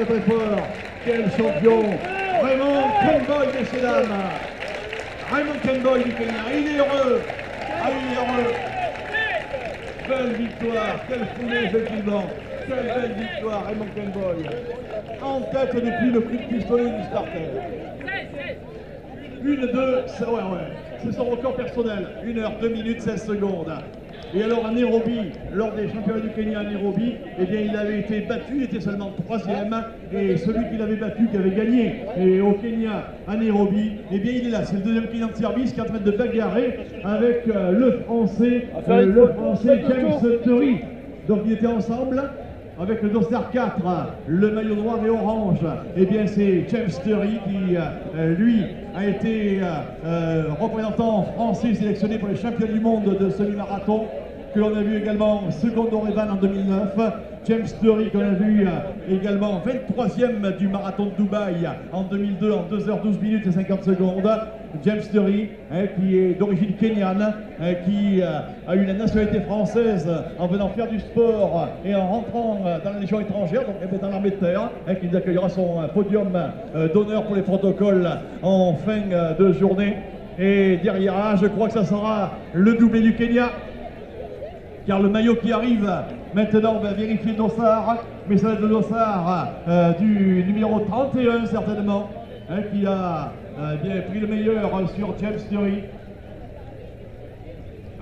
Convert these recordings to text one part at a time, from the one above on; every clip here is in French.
Très fort, quel champion, Raymond Kenboy, messieurs dames. Raymond Kenboy du Kenya, il est heureux, il est heureux. Belle victoire, quelle foulée effectivement, quelle belle victoire, Raymond Kenboy. En tête depuis le coup de pistolet du starter. 1-2, c'est son record personnel, 1 heure, 2 minutes, 16 secondes. Et alors à Nairobi, lors des championnats du Kenya à Nairobi, eh bien il avait été battu, il était seulement 3e, et celui qui l'avait battu, qui avait gagné au Kenya à Nairobi, eh bien il est là, c'est le deuxième client de service qui est en train de bagarrer avec le Français James Turry. Donc ils étaient ensemble. Avec le dossard 4, le maillot noir et orange, eh bien c'est James Turry qui, lui, a été représentant français sélectionné pour les championnats du monde de semi-marathon, que l'on a vu également second d'Orevan en 2009. James Turry qu'on a vu également 23e du marathon de Dubaï en 2002 en 2 h 12 minutes et 50 secondes. James Turry, qui est d'origine kenyane, qui a eu la nationalité française en venant faire du sport et en rentrant dans la Légion étrangère, donc dans l'armée de terre, qui nous accueillera son podium d'honneur pour les protocoles en fin de journée. Et derrière, je crois que ça sera le doublé du Kenya, car le maillot qui arrive maintenant va vérifier le dossard, mais ça va être le dossard du numéro 31 certainement, qui a bien pris le meilleur sur James Turry.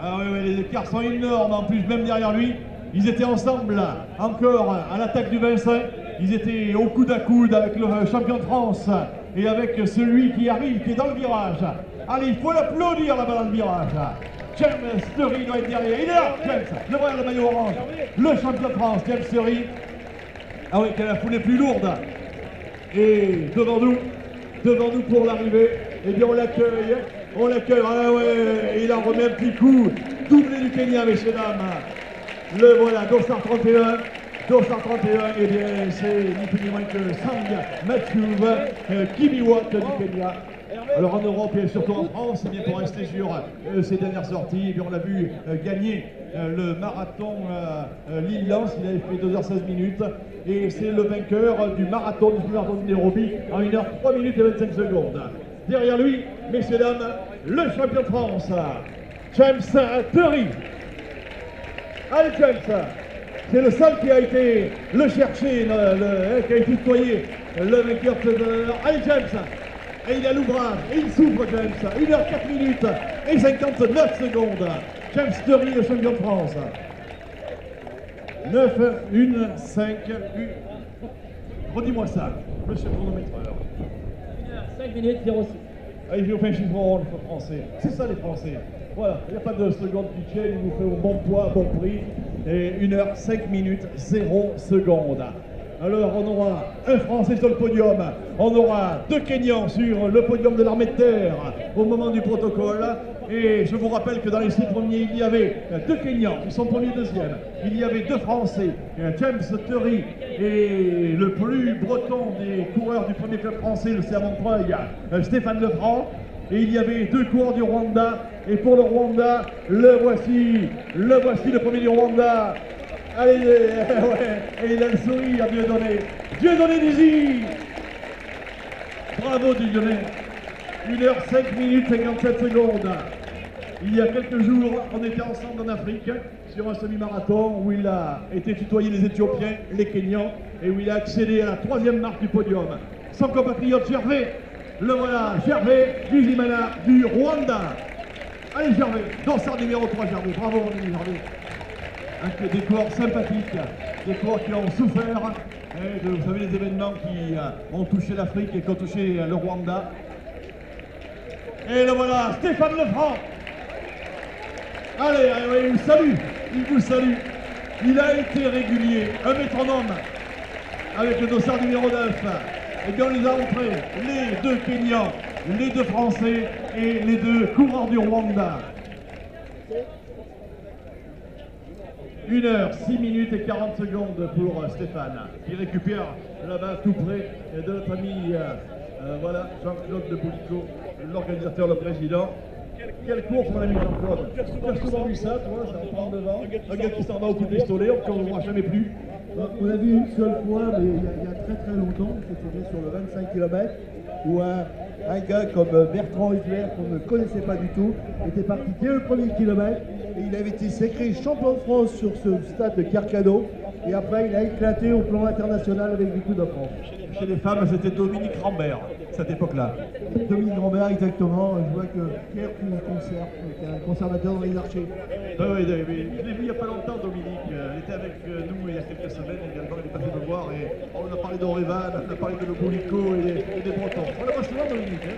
Ah oui, les écarts sont énormes en plus, même derrière lui. Ils étaient ensemble encore à l'attaque du 25. Ils étaient au coude à coude avec le champion de France et avec celui qui arrive, qui est dans le virage. Allez, il faut l'applaudir là-bas dans le virage. James Turry doit être derrière. Il est là, James, le maillot orange, le champion de France, James Turry. Ah oui, quelle la foulée plus lourde. Et devant nous pour l'arrivée, eh bien on l'accueille, ah ouais, il en remet un petit coup, doublé du Kenya, messieurs dames. Le voilà, dossard 31, eh bien c'est ni plus ni moins que Sang Matthew Kimiwot du Kenya. Alors en Europe et surtout en France, eh bien pour rester sur ces dernières sorties, eh bien on l'a vu gagner le marathon Lille-Lens, il avait fait 2 h 16 minutes et c'est le vainqueur du marathon de Nairobi en 1 h 3 minutes et 25 secondes. Derrière lui, messieurs dames, le champion de France, James Turry. Allez James, c'est le seul qui a été le chercher, qui a été tutoyé, le vainqueur de... Allez James. Et il a l'ouvrage, et il souffre James, 1 h 4 minutes et 59 secondes. James Turry, le champion de France. 9, 1, 5, 1. Redis-moi ça, monsieur le chronométreur. 5 minutes 06. Allez, je vous fais un chiffron français. C'est ça les Français. Voilà, il n'y a pas de seconde qui tienne, il vous fait au bon poids, bon prix. Et 1 h 5 minutes 0 secondes. Alors on aura un Français sur le podium, on aura 2 Kenyans sur le podium de l'armée de terre au moment du protocole. Et je vous rappelle que dans les 6 premiers, il y avait 2 Kenyans qui sont premiers et deuxièmes. Il y avait 2 Français, James Turry et le plus breton des coureurs du premier club français, le CA Montreuil, Stéphane Lefranc. Et il y avait 2 coureurs du Rwanda. Et pour le Rwanda, le voici le premier du Rwanda. Allez, ouais, et il a le sourire, Dieudonné Dizzy. Bravo Dieudonné. 1 h 5 minutes 57 secondes. Il y a quelques jours, on était ensemble en Afrique sur un semi-marathon où il a été tutoyé les Éthiopiens, les Kenyans, et où il a accédé à la 3e marque du podium. Son compatriote Gervais, le voilà, Gervais Bizimana du Rwanda. Allez Gervais, dossard numéro 3 Gervais, bravo mon ami Gervais. Avec des coureurs sympathiques, des coureurs qui ont souffert, vous savez les événements qui ont touché l'Afrique et qui ont touché le Rwanda. Et le voilà, Stéphane Lefranc. Allez, il vous salue, il a été régulier, un métronome, avec le dossard numéro 9. Et bien on les a entrés, les 2 Kenyans, les 2 Français et les 2 coureurs du Rwanda. 1 h 6 minutes et 40 secondes pour Stéphane, qui récupère là-bas tout près de notre ami voilà, Jean-Claude de Boulico, l'organisateur, le président. Quelle course mon ami Jean-Claude? Tu as souvent vu ça, toi, ça reprend devant, un gars qui s'en va au coup de pistolet, qu'on ne voit jamais plus. On l'a vu une seule fois, mais il y a très longtemps, c'était sur le 25 km, où un gars comme Bertrand Huitler, qu'on ne connaissait pas du tout, était parti dès le premier kilomètre, et il avait été sacré champion de France sur ce stade de Carcano, et après il a éclaté au plan international avec du Coupe de France. Chez les femmes, c'était Dominique Rambert, cette époque-là. Dominique Rambert, exactement. Je vois que Pierre qui la conserve, qui est un conservateur dans les archers. Oui, je l'ai vu il n'y a pas longtemps, Dominique. Elle était avec nous il y a quelques semaines également. Elle est passée nous voir et on a parlé d'Orevan, on a parlé de Lobolico et des Bretons. On la voit souvent, Dominique.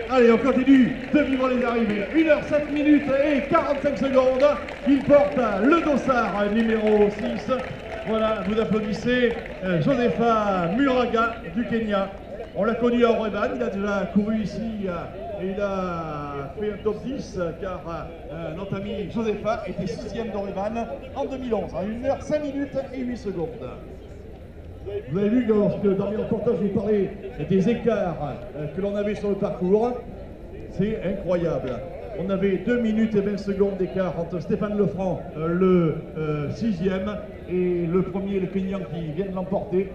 Allez, on continue de vivre les arrivées. 1h07 minutes et 45 secondes. Il porte le dossard numéro 6. Voilà, vous applaudissez Josepha Muraga du Kenya. On l'a connu à Orevan, il a déjà couru ici et il a fait un top 10 car notre ami Josepha était 6e d'Orevan en 2011, à 1h05 minutes et 8 secondes. Vous avez vu que lorsque dans mes reportages je vous parlais des écarts que l'on avait sur le parcours, c'est incroyable. On avait 2 minutes et 20 secondes d'écart entre Stéphane Lefranc, le 6e, et le premier, le Kenyan qui vient de l'emporter.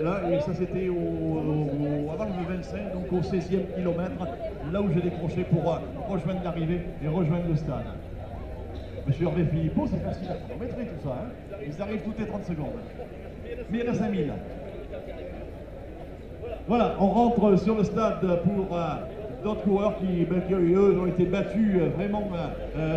Là, et ça c'était avant le 25, donc au 16e kilomètre, là où j'ai décroché pour rejoindre l'arrivée et rejoindre le stade. Monsieur Hervé Philippot, c'est facile à chronométrer tout ça. Hein. Ils arrivent toutes les 30 secondes. Mais il y en a 5000. Voilà, on rentre sur le stade pour d'autres coureurs qui eux, ont été battus vraiment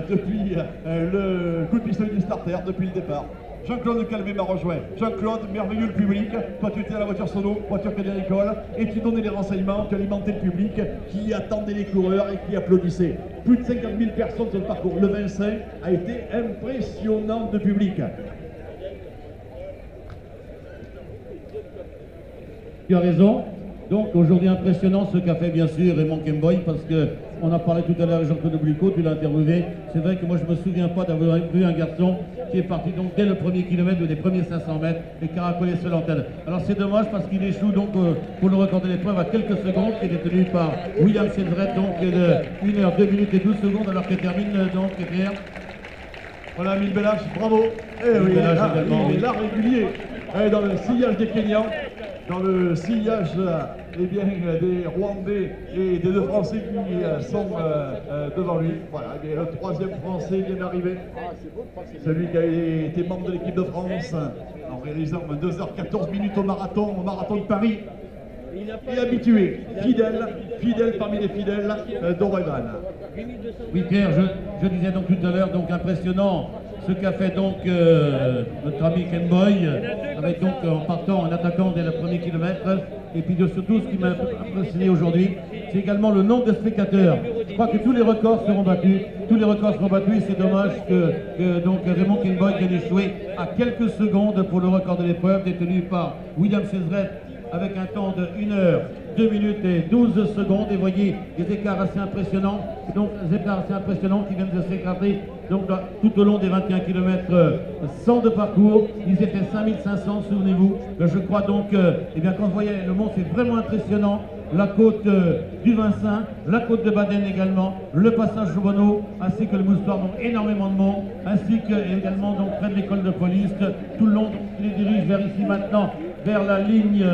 depuis le coup de pistolet du starter, depuis le départ. Jean-Claude Calvé m'a rejoint. Jean-Claude, merveilleux le public. Toi, tu étais à la voiture solo, voiture Crédit Agricole, et tu donnais les renseignements, tu alimentais le public qui attendait les coureurs et qui applaudissait. Plus de 50 000 personnes sur le parcours. Le 25 a été impressionnant de public. Tu as raison. Donc aujourd'hui impressionnant ce qu'a fait bien sûr Raymond Kemboy, parce qu'on a parlé tout à l'heure avec Jean-Claude Oblico, tu l'as interviewé. C'est vrai que moi je ne me souviens pas d'avoir vu un garçon qui est parti donc dès le premier kilomètre ou des premiers 500 mètres et qui a racolé sur l'antenne. Alors c'est dommage parce qu'il échoue donc pour le record de l'épreuve à quelques secondes, qui est détenu par William Chedret, donc de 1h, 2 minutes et 12 secondes, alors qu'il termine donc Pierre. Voilà, Mille Belache, bravo. Et oui, il est là régulier dans le sillage des Kenyans, dans le sillage eh bien, des Rwandais et des deux Français qui sont devant lui. Voilà, eh bien, le troisième Français vient d'arriver. Celui qui a été membre de l'équipe de France en réalisant 2h14 minutes au marathon de Paris. Et habitué, fidèle parmi les fidèles d'Orevan. Oui Pierre, je disais donc tout à l'heure, donc impressionnant ce qu'a fait donc notre ami Kemboy, avec donc en partant en attaquant dès le premier kilomètre, et puis surtout ce qui m'a impressionné aujourd'hui, c'est également le nombre de spectateurs. Je crois que tous les records seront battus, et c'est dommage que donc Raymond Kemboy vienne échouer à quelques secondes pour le record de l'épreuve détenu par William Chedret, avec un temps de 1h, 2 minutes et 12 secondes. Et voyez des écarts assez impressionnants, qui viennent de s'écarter donc tout au long des 21 km 100 de parcours. Ils étaient 5500, souvenez-vous. Je crois donc, eh bien, quand vous voyez le monde, c'est vraiment impressionnant. La côte du Vincent, la côte de Baden également, le passage Jobono, ainsi que le Moustoir, donc énormément de monde, ainsi que également donc près de l'école de police. Tout le long, donc, les dirige vers ici maintenant, vers la ligne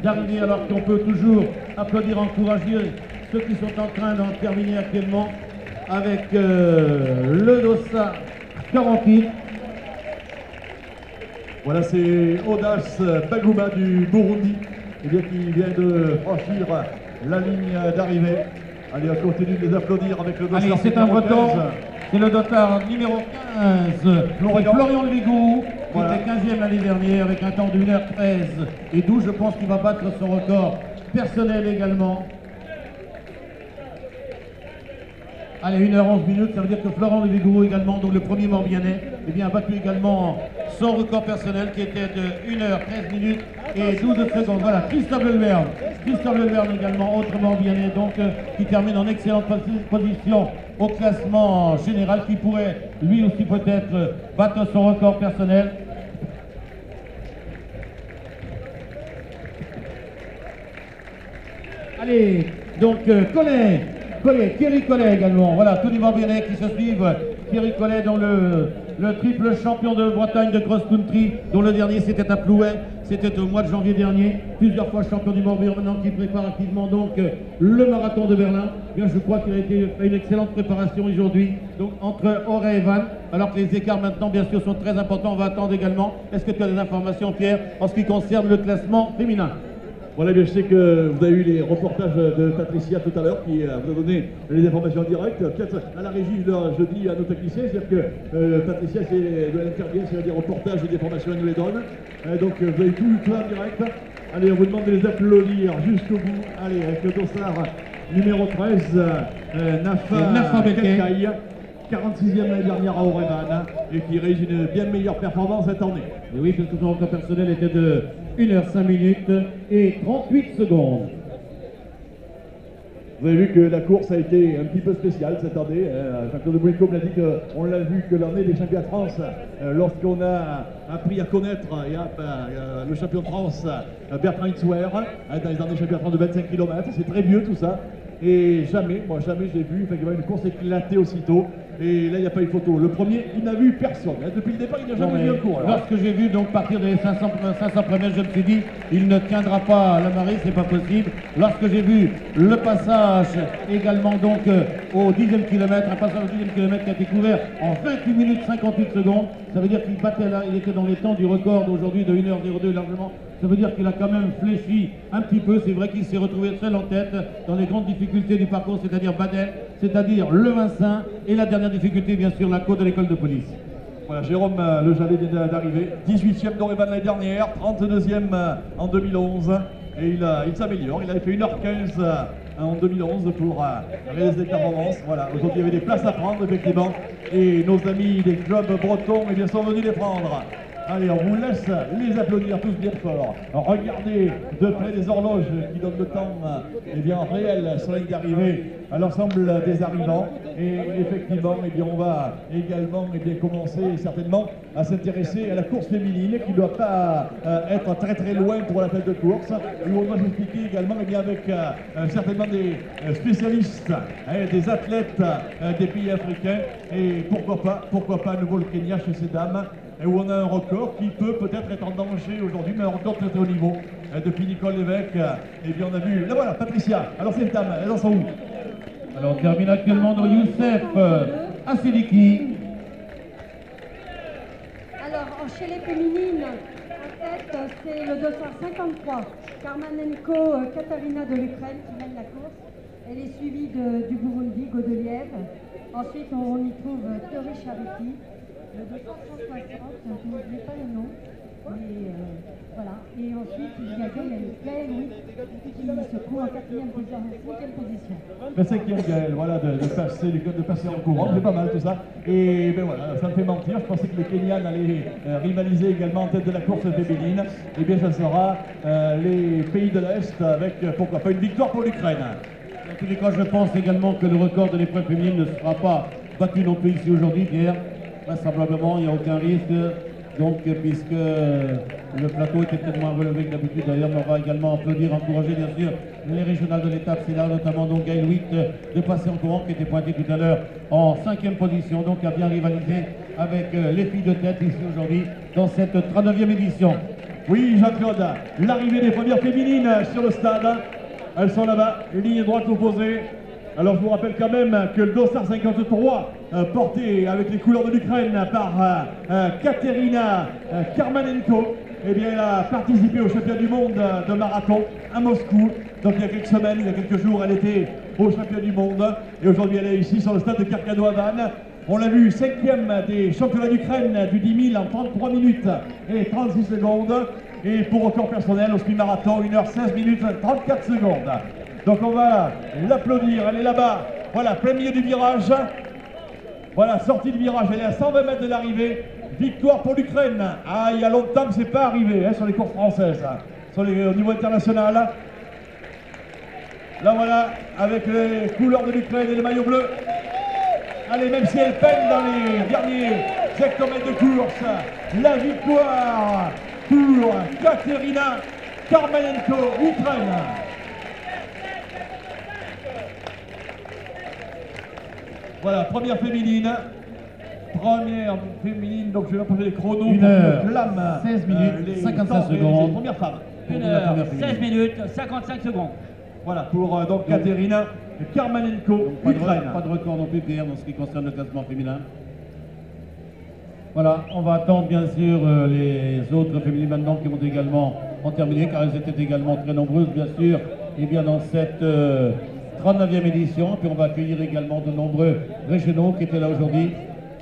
d'arrivée, alors qu'on peut toujours applaudir, encourager ceux qui sont en train d'en terminer actuellement avec le dossard 48. Voilà, c'est Audace Bagouma du Burundi, eh bien, qui vient de franchir la ligne d'arrivée. Allez, on continue de les applaudir avec le dossard. Allez, c'est un breton, c'est le dossard numéro 15, Florian Ligou, qui était 15e l'année dernière avec un temps de 1h13 et 12. Je pense qu'il va battre son record personnel également. Allez, 1h11 minutes, ça veut dire que Florent Lévigourou également, donc le premier Morbihanais, eh bien, a battu également son record personnel qui était de 1h13 minutes et 12 secondes. Voilà, Christophe Leverne également, autre Morbihanais, donc qui termine en excellente position au classement général, qui pourrait lui aussi peut-être battre son record personnel. Allez, donc Thierry Collet également, voilà, tous les Morbihanais qui se suivent. Thierry Collet, dont le triple champion de Bretagne de cross-country, dont le dernier c'était à Plouin, C'était au mois de janvier dernier, plusieurs fois champion du Morbihan, maintenant qui prépare activement donc le marathon de Berlin. Bien, je crois qu'il a fait une excellente préparation aujourd'hui, donc entre Auray et Van, alors que les écarts maintenant bien sûr sont très importants. On va attendre également. Est-ce que tu as des informations, Pierre, en ce qui concerne le classement féminin? Voilà, bien, je sais que vous avez eu les reportages de Patricia tout à l'heure qui vous a donné les informations en direct. Peut-être à la régie, je dis à nos techniciens, c'est-à-dire que Patricia, c'est de l'intervient, c'est des reportages et des informations, elle nous les donne. Donc vous avez tout en direct. Allez, on vous demande de les applaudir jusqu'au bout. Allez, avec le dossard numéro 13, Nafa Belkaï, 46e l'année dernière à Orevan, et qui réussit une bien meilleure performance cette année. Et oui, parce que son record personnel était de 1h05 minutes et 38 secondes. Vous avez vu que la course a été un petit peu spéciale cette année. Jean-Claude Bouicom l'a dit qu'on l'a vu que l'année des championnats de France, lorsqu'on a appris à connaître le champion de France, Bertrand Hitzwer, dans les années championnats de France de 25 km. C'est très vieux tout ça. Et jamais j'ai vu effectivement une course éclatée aussitôt. Et là, il n'y a pas eu photo. Le premier, il n'a vu personne. Depuis le départ, il n'a jamais vu un cours. Lorsque j'ai vu donc partir des 500 premiers, je me suis dit, il ne tiendra pas la marée, c'est pas possible. Lorsque j'ai vu le passage également donc au 10e kilomètre, un passage au 10e kilomètre qui a été couvert en 28 minutes 58 secondes, ça veut dire qu'il battait là, il était dans les temps du record d'aujourd'hui de 1h02 largement. Ça veut dire qu'il a quand même fléchi un petit peu. C'est vrai qu'il s'est retrouvé seul en tête dans les grandes difficultés du parcours, c'est-à-dire Baden, c'est-à-dire le Vincent, et la dernière difficulté, bien sûr, la côte de l'école de police. Voilà, Jérôme Le Jallet vient d'arriver, 18e d'Orevan l'année dernière, 32e en 2011, et il s'améliore. Il avait fait 1h15 en 2011 pour réaliser des performances. Voilà, aujourd'hui il y avait des places à prendre, effectivement, et nos amis des clubs bretons eh bien, sont venus les prendre. Allez, on vous laisse les applaudir tous bien fort. Regardez de près les horloges qui donnent le temps eh bien, réel sur la ligne d'arrivée à l'ensemble des arrivants. Et effectivement, eh bien, on va également eh bien, commencer certainement à s'intéresser à la course féminine qui ne doit pas être très très loin pour la tête de course. Et on va s'expliquer également eh bien, avec certainement des spécialistes, des athlètes des pays africains. Et pourquoi pas à nouveau le Kenya chez ces dames. Et où on a un record qui peut peut-être être en danger aujourd'hui, mais un record très haut niveau. Depuis Nicole Lévesque, et bien on a vu, là voilà, Patricia, alors ces dames, elles en sont où? Alors on termine actuellement dans Youssef Asseliki. Alors chez les féminines, en tête c'est le 253, Karmanenko Katarina de l'Ukraine qui mène la course. Elle est suivie du Burundi, Godeliev. Ensuite on y trouve Tori Charity. Le 260, je n'oublie pas le nom, mais voilà. Et ensuite, il y a Gaël, oui, qui se trouve en 5e position. La 5e Gaël, voilà, de passer en courant, c'est pas mal tout ça. Et ben voilà, ça me fait mentir, je pensais que les Kenyans allaient rivaliser également en tête de la course féminine. Et bien, ça sera les pays de l'Est avec, pourquoi pas, une victoire pour l'Ukraine. En tous les cas, je pense également que le record de l'épreuve féminine ne sera pas battu non plus ici aujourd'hui, Pierre. Vraisemblablement, il n'y a aucun risque, donc, puisque le plateau était peut-être moins relevé que d'habitude. D'ailleurs, on va également applaudir, encourager bien sûr les régionales de l'étape. C'est là notamment donc Gaël Witt de passer en courant qui était pointé tout à l'heure en 5e position, donc a bien rivalisé avec les filles de tête ici aujourd'hui dans cette 39e édition. Oui, Jean-Claude, l'arrivée des premières féminines sur le stade, elles sont là-bas, ligne droite opposée. Alors je vous rappelle quand même que le dossard 53 porté avec les couleurs de l'Ukraine par Katerina Karmanenko, eh bien, elle a participé au championnat du monde de marathon à Moscou. Donc il y a quelques semaines, il y a quelques jours, elle était au championnat du monde. Et aujourd'hui elle est ici sur le stade de Karkano à Vannes. On l'a vu, 5e des championnats d'Ukraine du 10 000 en 33 minutes et 36 secondes. Et pour record personnel au sprint marathon, 1h16 minutes 34 secondes. Donc on va l'applaudir, elle est là-bas, voilà, plein milieu du virage, voilà, sortie du virage, elle est à 120 mètres de l'arrivée, victoire pour l'Ukraine. Ah, il y a longtemps que c'est pas arrivé sur les courses françaises, au niveau international. Là voilà, avec les couleurs de l'Ukraine et le maillot bleu. Allez, même si elle peine dans les derniers hectomètres de course, la victoire pour Katerina Karmanenko, Ukraine. Voilà, première féminine. première féminine, donc je vais passer les chronos. 1 heure, pour que Flamme, 16 minutes, les 55 temps réalisés. secondes. Première femme. 1 la heure, première 16 féminine. minutes, 55 secondes. Voilà, pour donc Katerina Karmanenko, Pas Ukraine. de record non plus, Pierre, dans ce qui concerne le classement féminin. Voilà, on va attendre bien sûr les autres féminines maintenant qui vont également en terminer, car elles étaient également très nombreuses, bien sûr, et bien dans cette 39e édition. Puis on va accueillir également de nombreux régionaux qui étaient là aujourd'hui.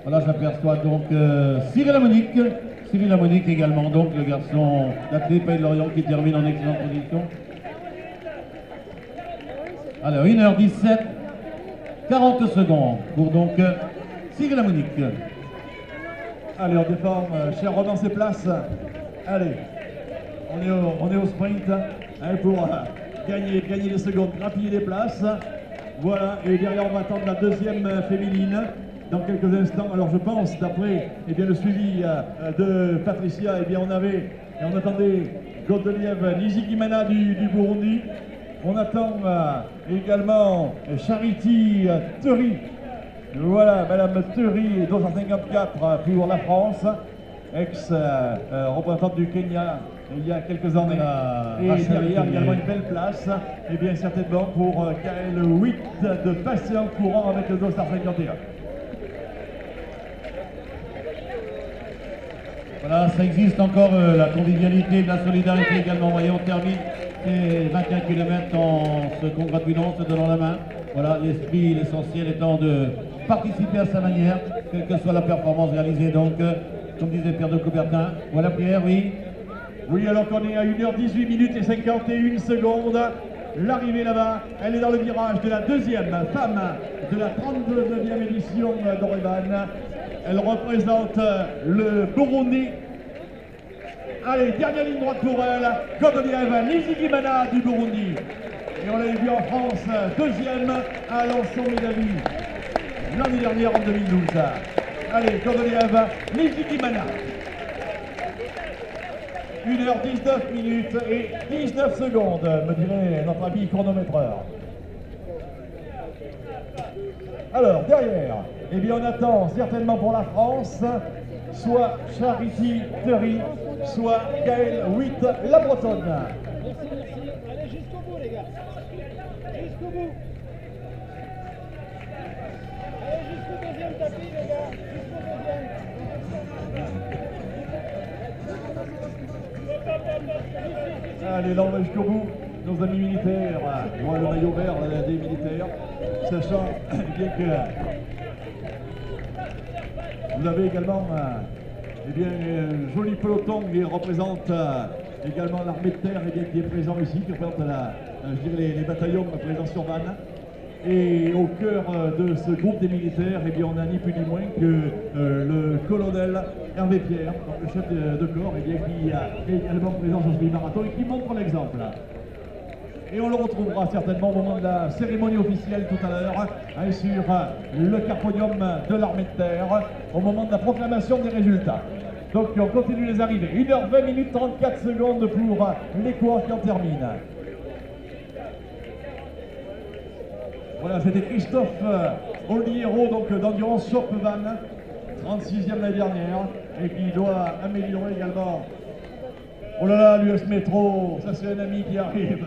Voilà, j'aperçois donc Cyril Lamonique également, donc le garçon d'athlète Pays de Lorient qui termine en excellente position. Alors, 1h17, 40 secondes pour donc Cyril Lamonique. Allez, on déforme, cher Romain, ses places. Allez, on est au sprint hein, pour gagner les secondes, grappiller les places. Voilà, et derrière, on va attendre la deuxième féminine dans quelques instants. Alors, je pense, d'après le suivi de Patricia, on attendait Godoliev Nizigimana du Burundi. On attend également Charity Thury. Voilà, Madame Thury, 254 pour la France, ex-représentante du Kenya il y a quelques années. Et derrière, également une belle place, et bien certainement pour Gaël 8 de passer en courant avec le 251. Voilà, ça existe encore, la convivialité, la solidarité également. Vous voyez, on termine ces 21 km en se congratulant, se donnant la main. Voilà, l'esprit, l'essentiel étant de participer à sa manière, quelle que soit la performance réalisée. Donc, comme disait Pierre de Coubertin, voilà Pierre, oui. Oui, alors qu'on est à 1h18 minutes et 51 secondes. L'arrivée là-bas, elle est dans le virage de la deuxième femme de la 39e édition d'Orevan. Elle représente le Burundi. Allez, dernière ligne droite pour elle, Godoliev Nizigimana du Burundi. Et on l'avait vu en France, deuxième à Lançon-Médavis l'année dernière en 2012. Allez, Godoliev Nizigimana. 1h19 minutes et 19 secondes, me dirait notre ami chronométreur. Alors, derrière, eh bien, on attend certainement pour la France, soit Charity Thury, soit Gaël 8, la Bretonne. Merci. Allez jusqu'au bout, les gars. Jusqu'au bout. Allez jusqu'au deuxième tapis, les gars. Jusqu'au deuxième. Allez, là on va jusqu'au bout. Nos amis militaires, moi le maillot vert des militaires, sachant bien que vous avez également un joli peloton qui représente également l'armée de terre qui est présent ici, qui représente les bataillons présents sur Vannes. Et au cœur de ce groupe des militaires, on n'a ni plus ni moins que le colonel Hervé Pierre, donc le chef de corps, qui est également présent sur ce marathon et qui montre l'exemple. Et on le retrouvera certainement au moment de la cérémonie officielle tout à l'heure, sur le carpodium de l'armée de terre, au moment de la proclamation des résultats. Donc on continue les arrivées. 1h20 minutes 34 secondes pour les coureurs qui en terminent. Voilà, c'était Christophe Oliero, donc d'Endurance Sorpe-Vannes, 36e l'année dernière, et qui doit améliorer également. Oh là là, l'US Métro, ça c'est un ami qui arrive.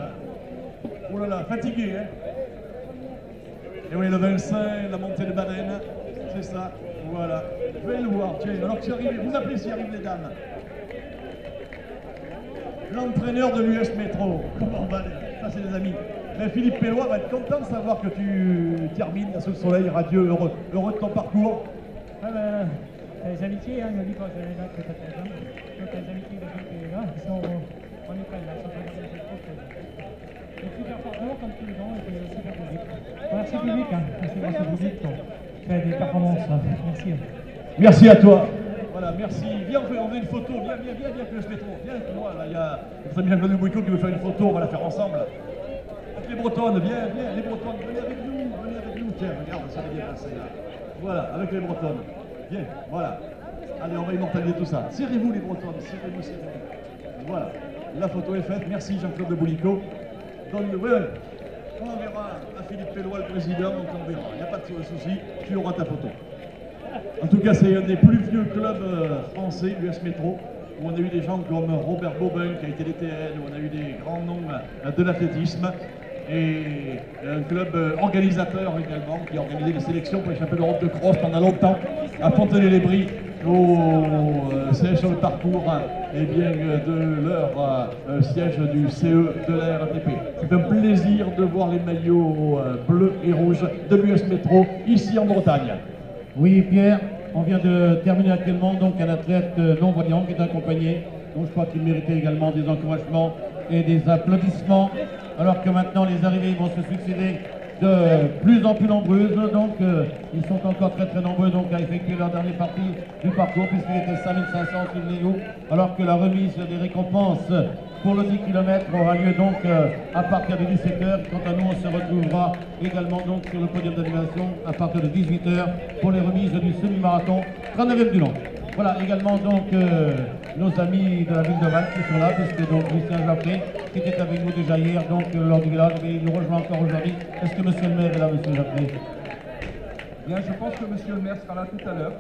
Oh là là, fatigué, hein. Et oui, le 25, la montée de Baden, c'est ça, voilà. Je vais le voir, tiens, alors que c'est arrivé, vous appelez s'il arrive les dames. L'entraîneur de l'US Métro, comment va, ça c'est des amis. Mais Philippe Pellois va être content de savoir que tu termines sous le soleil radieux, heureux de ton parcours. Ah ben, les amitiés, hein, il m'a dit quand j'avais là que ça fait donc les amitiés qui étaient là, ils sont en Ukraine, là, ils sont super fortement comme tous les ans, et c'est super public. Merci public, hein. Merci public pour faire des performances. Merci. Merci à toi. Voilà, merci. Viens, on fait une photo. Viens, que je fais trop. Viens avec moi. Là, il y a notre ami Jean-Claude Bouicot qui veut faire une photo. On va la faire ensemble. Avec les Bretonnes, viens, les Bretonnes, venez avec nous. Tiens, regarde, ça va bien passer là. Voilà, avec les Bretonnes. Viens, voilà. Allez, on va immortaliser tout ça. Serrez-vous les Bretonnes, serrez-vous. Voilà, la photo est faite. Merci Jean-Claude Boulicot. On enverra à Philippe Pellois, le président, donc on verra. Il n'y a pas de souci, tu auras ta photo. En tout cas, c'est un des plus vieux clubs français, l'US Métro, où on a eu des gens comme Robert Bobin qui a été DTN, où on a eu des grands noms de l'athlétisme. Et un club organisateur également, qui a organisé les sélections pour les championnats d'Europe de cross pendant longtemps à Fontenay-les-Bris, au siège sur le parcours et bien, de leur siège du CE de la RATP. C'est un plaisir de voir les maillots bleus et rouges de l'US Métro ici en Bretagne. Oui, Pierre, on vient de terminer actuellement donc un athlète non-voyant qui est accompagné, donc je crois qu'il méritait également des encouragements et des applaudissements, alors que maintenant les arrivées vont se succéder de plus en plus nombreuses, donc ils sont encore très nombreux donc à effectuer leur dernière partie du parcours, puisqu'il était 5500 souvenez-vous, alors que la remise des récompenses pour le 10 km aura lieu donc à partir de 17h. Quant à nous, on se retrouvera également donc sur le podium d'animation à partir de 18h pour les remises du semi-marathon 39e du long. Voilà également donc nos amis de la ville de Vannes qui sont là, puisque donc Lucien Jaffré, qui était avec nous déjà hier donc lors du village, mais il nous rejoint encore aujourd'hui. Est-ce que monsieur le maire est là, monsieur Jaffré? Bien, je pense que monsieur le maire sera là tout à l'heure.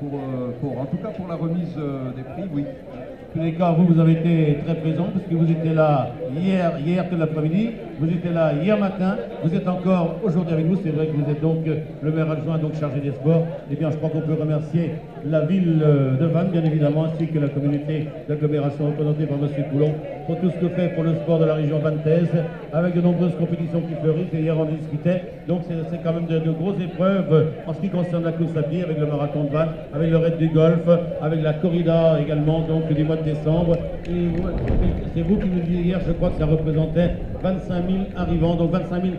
En tout cas pour la remise des prix, oui. En tous les cas, vous avez été très présent parce que vous étiez là hier tout l'après-midi, vous étiez là hier matin, vous êtes encore aujourd'hui avec nous. C'est vrai que vous êtes donc le maire adjoint donc chargé des sports. Eh bien, je crois qu'on peut remercier la ville de Vannes, bien évidemment, ainsi que la communauté d'agglomération représentée par M. Coulon pour tout ce que fait pour le sport de la région vantaise, avec de nombreuses compétitions qui fleurissent. Et hier, on discutait. Donc, c'est quand même de grosses épreuves en ce qui concerne la course à pied, avec le marathon de Vannes, avec le raid du golf, avec la corrida également, donc du mois de décembre. Et c'est vous qui nous disiez hier, je crois que ça représentait 25 000 arrivants, donc 25 000,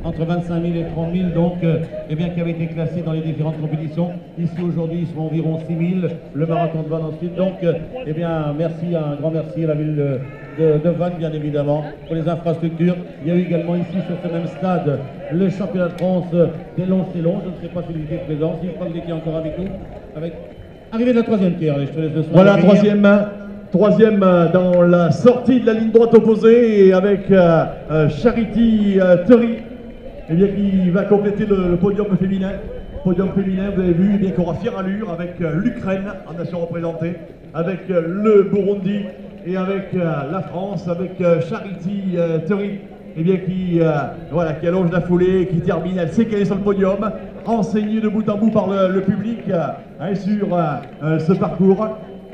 entre 25 000 et 30 000, donc, eh bien, qui avaient été classés dans les différentes compétitions. Ici, aujourd'hui, ils seront environ 6 000, le marathon de Vannes ensuite. Donc, eh bien, merci, un grand merci à la ville de Vannes, bien évidemment, pour les infrastructures. Il y a eu également ici, sur ce même stade, le championnat de France des longs et longs. Je ne sais pas si vous étiez présent, si je crois que vous étiez encore avec nous, avec arrivée de la troisième pierre. Allez, je te laisse le soin. Voilà, troisième dans la sortie de la ligne droite opposée, et avec Charity Thury, eh bien, qui va compléter le podium féminin. Podium féminin, vous avez vu, eh bien, qu'on aura fière allure avec l'Ukraine en nation représentée, avec le Burundi et avec la France, avec Charity Thury, eh bien, qui allonge la foulée, qui termine. Elle sait qu'elle est sur le podium, renseignée de bout en bout par le public sur ce parcours.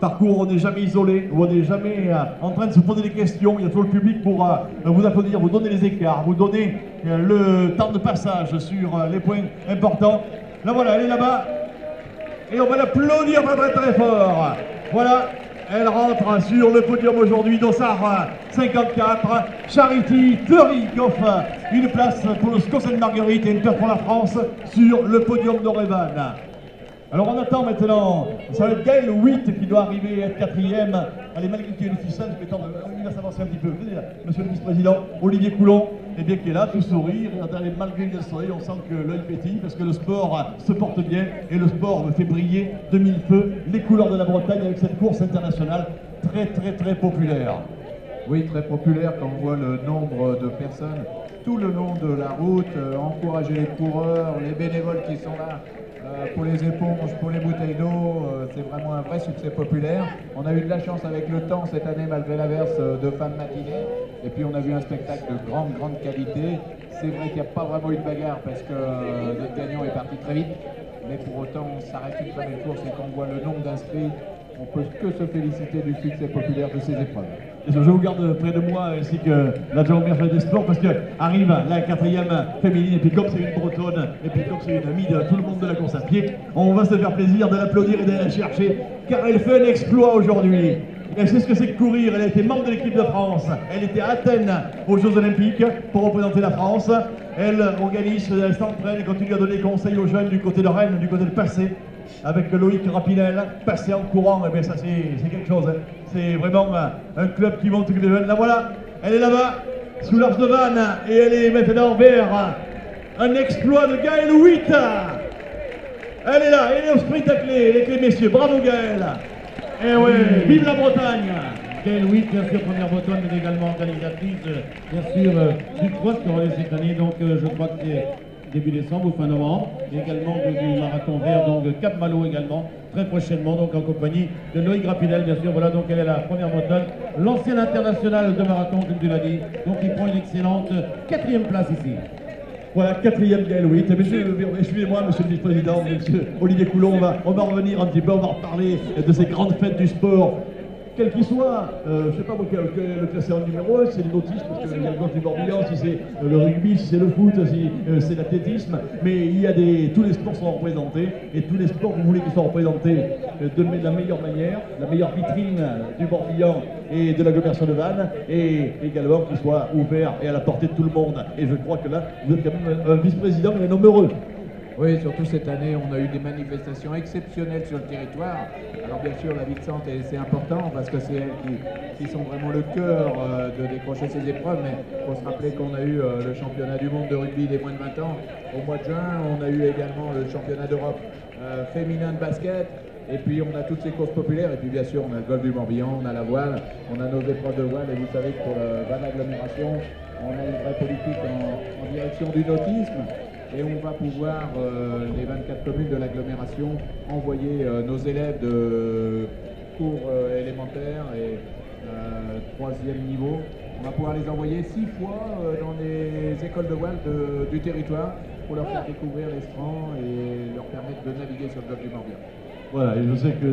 Parcours où on n'est jamais isolé, où on n'est jamais en train de se poser des questions. Il y a toujours le public pour vous applaudir, vous donner les écarts, vous donner le temps de passage sur les points importants. Là voilà, elle est là-bas et on va l'applaudir très très fort. Voilà, elle rentre sur le podium aujourd'hui, dossard 54. Charity Thury qui offre une place pour le Scossen Marguerite et une place pour la France sur le podium d'Orevan. Alors on attend maintenant, ça va être Gaël Witt qui doit arriver être quatrième. Allez, malgré qu'il y ait le ficelle, il va s'avancer un petit peu. Monsieur le vice-président, Olivier Coulon, eh bien, qui est là, tout sourire, malgré le soleil, on sent que l'œil pétille, parce que le sport se porte bien, et le sport fait briller de mille feux les couleurs de la Bretagne avec cette course internationale très populaire. Oui, très populaire quand on voit le nombre de personnes tout le long de la route, encourager les coureurs, les bénévoles qui sont là. Pour les éponges, pour les bouteilles d'eau, c'est vraiment un vrai succès populaire. On a eu de la chance avec le temps cette année malgré l'averse de fin de matinée. Et puis on a vu un spectacle de grande qualité. C'est vrai qu'il n'y a pas vraiment eu de bagarre parce que notre gagnant est parti très vite. Mais pour autant, ça reste une très belle course et quand on voit le nombre d'inscrits, on peut que se féliciter du succès populaire de ces épreuves. Je vous garde près de moi ainsi que l'adjoint au maire des sports parce que arrive la quatrième féminine et puis comme c'est une bretonne et puis comme c'est une amie de tout le monde de la course à pied, on va se faire plaisir de l'applaudir et de la chercher car elle fait un exploit aujourd'hui. Elle sait ce que c'est que courir, elle a été membre de l'équipe de France, elle était à Athènes aux Jeux Olympiques pour représenter la France. Elle organise, elle s'entraîne et continue à donner conseils aux jeunes du côté de Rennes, du côté de Passé. Avec Loïc Rapinel, passé en courant, et bien ça c'est quelque chose. Hein. C'est vraiment un club qui monte les jeunes. Là voilà, elle est là-bas, sous l'Arche de Vannes, et elle est maintenant vers un exploit de Gaël Witt. Elle est là, elle est au sprint avec les messieurs. Bravo Gaël. Et oui, vive la Bretagne. Gaël Witt, bien sûr, première bretonne, mais également organisatrice, bien sûr, du cross qui aura lieu cette année. Donc je crois que c'est début décembre ou fin novembre, et également du marathon vert, donc Cap Malo également, très prochainement, donc en compagnie de Loïc Rapinel, bien sûr. Voilà, donc elle est la première bretonne, l'ancienne internationale de marathon, comme tu l'as dit, donc il prend une excellente 4e place ici. Voilà, 4e Gaël Witt. Excusez-moi, monsieur le vice-président, monsieur Olivier Coulon, on va revenir un petit peu, on va reparler de ces grandes fêtes du sport. Quel qu'il soit, je ne sais pas quel le classé en numéro 1, c'est le nautisme, parce qu'il y a le golf du Morbihan, si c'est le rugby, si c'est le foot, si c'est l'athlétisme, mais il y a tous les sports sont représentés, et tous les sports, vous voulez qu'ils soient représentés de la meilleure manière, la meilleure vitrine du Morbihan et de l'agglomération de Vannes, et également qu'ils soient ouverts et à la portée de tout le monde. Et je crois que là, vous êtes quand même un vice-président et un homme heureux. Oui, surtout cette année, on a eu des manifestations exceptionnelles sur le territoire. Alors bien sûr, la ville de Sante, c'est important parce que c'est elles qui sont vraiment le cœur de décrocher ces épreuves. Mais il faut se rappeler qu'on a eu le championnat du monde de rugby des moins de 20 ans au mois de juin. On a eu également le championnat d'Europe féminin de basket. Et puis on a toutes ces courses populaires. Et puis bien sûr, on a le golf du Morbihan, on a la voile, on a nos épreuves de voile. Et vous savez que pour la Vannes Agglomération, on a une vraie politique en direction du nautisme. Et on va pouvoir, les 24 communes de l'agglomération, envoyer nos élèves de cours élémentaires et 3e niveau. On va pouvoir les envoyer 6 fois dans les écoles de voile du territoire pour leur faire découvrir l'estran et leur permettre de naviguer sur le golfe du Morbihan. Voilà, et je sais que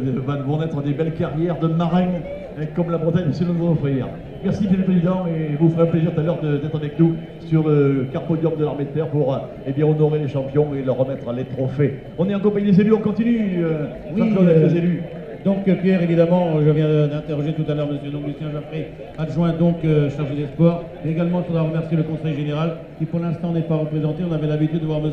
vont naître des belles carrières de marins comme la Bretagne se nous offrir. Merci, Monsieur le Président, et vous ferez un plaisir tout à l'heure d'être avec nous sur le carpodium de l'armée de terre pour bien honorer les champions et leur remettre les trophées. On est en compagnie des élus, on continue, les élus. Donc Pierre, évidemment, je viens d'interroger tout à l'heure M. Lucien Jaffré, adjoint donc chargé des sports. Mais également, il faudra remercier le conseil général qui pour l'instant n'est pas représenté. On avait l'habitude de voir M.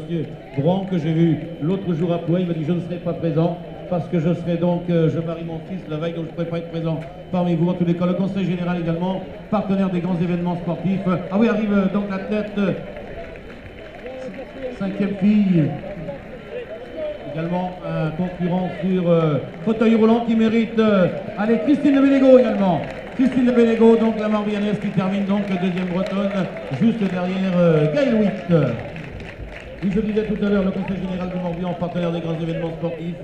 Brown que j'ai vu l'autre jour à Plouay. Il m'a dit je ne serai pas présent parce que je serai donc, je marie mon fils la veille, donc je ne pourrai pas être présent parmi vous. En tous les cas, le conseil général également, partenaire des grands événements sportifs. Ah oui, arrive donc l'athlète, 5e fille. Également un concurrent sur fauteuil roulant qui mérite. Allez, Christine Le Bénégo également. Christine Le Bénégo, donc la Morbihannaise qui termine donc 2e bretonne, juste derrière Gaël Witt. Oui, je disais tout à l'heure, le Conseil général de Morbihan, partenaire des grands événements sportifs,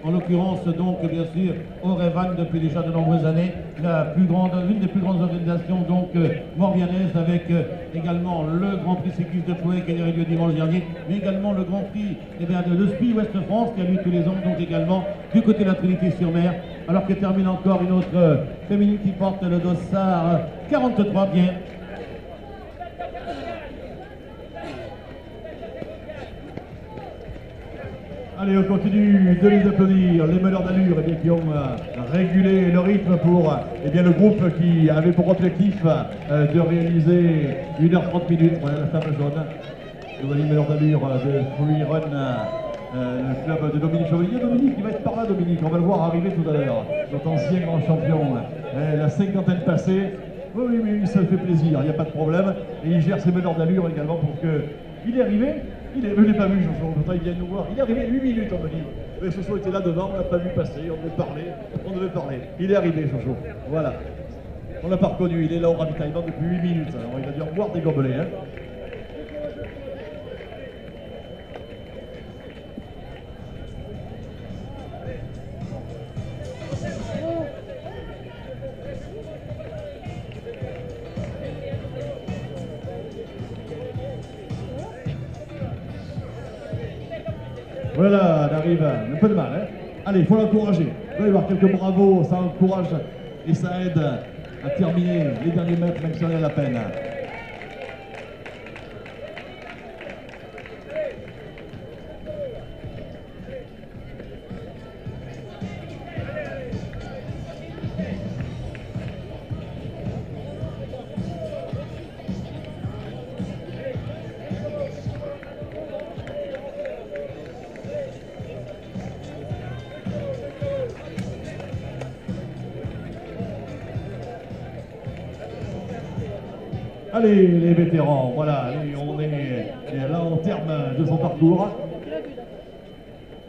en l'occurrence donc bien sûr au Revan depuis déjà de nombreuses années, l'une des plus grandes organisations donc morbihanaises avec également le Grand Prix cycliste de Plouay qui a eu lieu dimanche dernier, mais également le Grand Prix de Spi Ouest France qui a lieu tous les ans donc également du côté de la Trinité-sur-Mer, alors que termine encore une autre féminine qui porte le dossard 43 bien. Allez, on continue de les applaudir, les meneurs d'allure qui ont régulé le rythme pour le groupe qui avait pour objectif de réaliser 1h30 minutes. Voilà la table jaune. Nous avons les meneurs d'allure de Free Run, le club de Dominique Chevalier. Dominique, il va être par là, Dominique. On va le voir arriver tout à l'heure. Notre ancien grand champion, la 50aine passée. Oui, mais il se fait plaisir, il n'y a pas de problème. Et il gère ses meneurs d'allure également pour que. Il est arrivé. Je ne l'ai pas vu, Jojo, il vient nous voir. Il est arrivé 8 minutes, on me dit. Mais Jojo était là devant, on ne l'a pas vu passer, on devait parler. Il est arrivé, Jojo. Voilà. On ne l'a pas reconnu, il est là au ravitaillement depuis 8 minutes. Alors il a dû en boire des gobelets. Hein. Voilà, on arrive un peu de mal. Hein. Allez, il faut l'encourager. Il va y avoir quelques bravos, ça encourage et ça aide à terminer les derniers mètres, même si on a la peine. Allez, les vétérans, voilà, allez, on est là en terme de son parcours.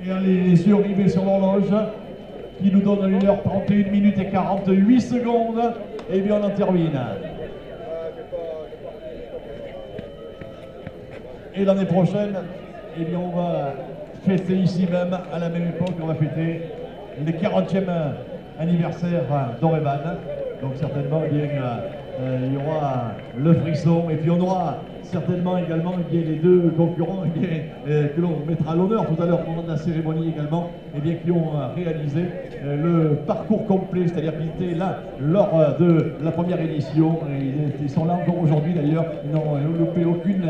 Et allez, survivez sur l'horloge qui nous donne 1h31 minutes et 48 secondes. Et bien on en termine. Et l'année prochaine, eh bien, on va fêter ici même, à la même époque, on va fêter les 40e anniversaire d'Orevan. Donc certainement, eh bien, il y aura le frisson et puis on aura certainement également eh bien, les deux concurrents eh bien, que l'on mettra à l'honneur tout à l'heure pendant la cérémonie également, eh bien, qui ont réalisé le parcours complet, c'est-à-dire qu'ils étaient là lors de la première édition. Ils sont là encore aujourd'hui d'ailleurs, ils n'ont loupé aucune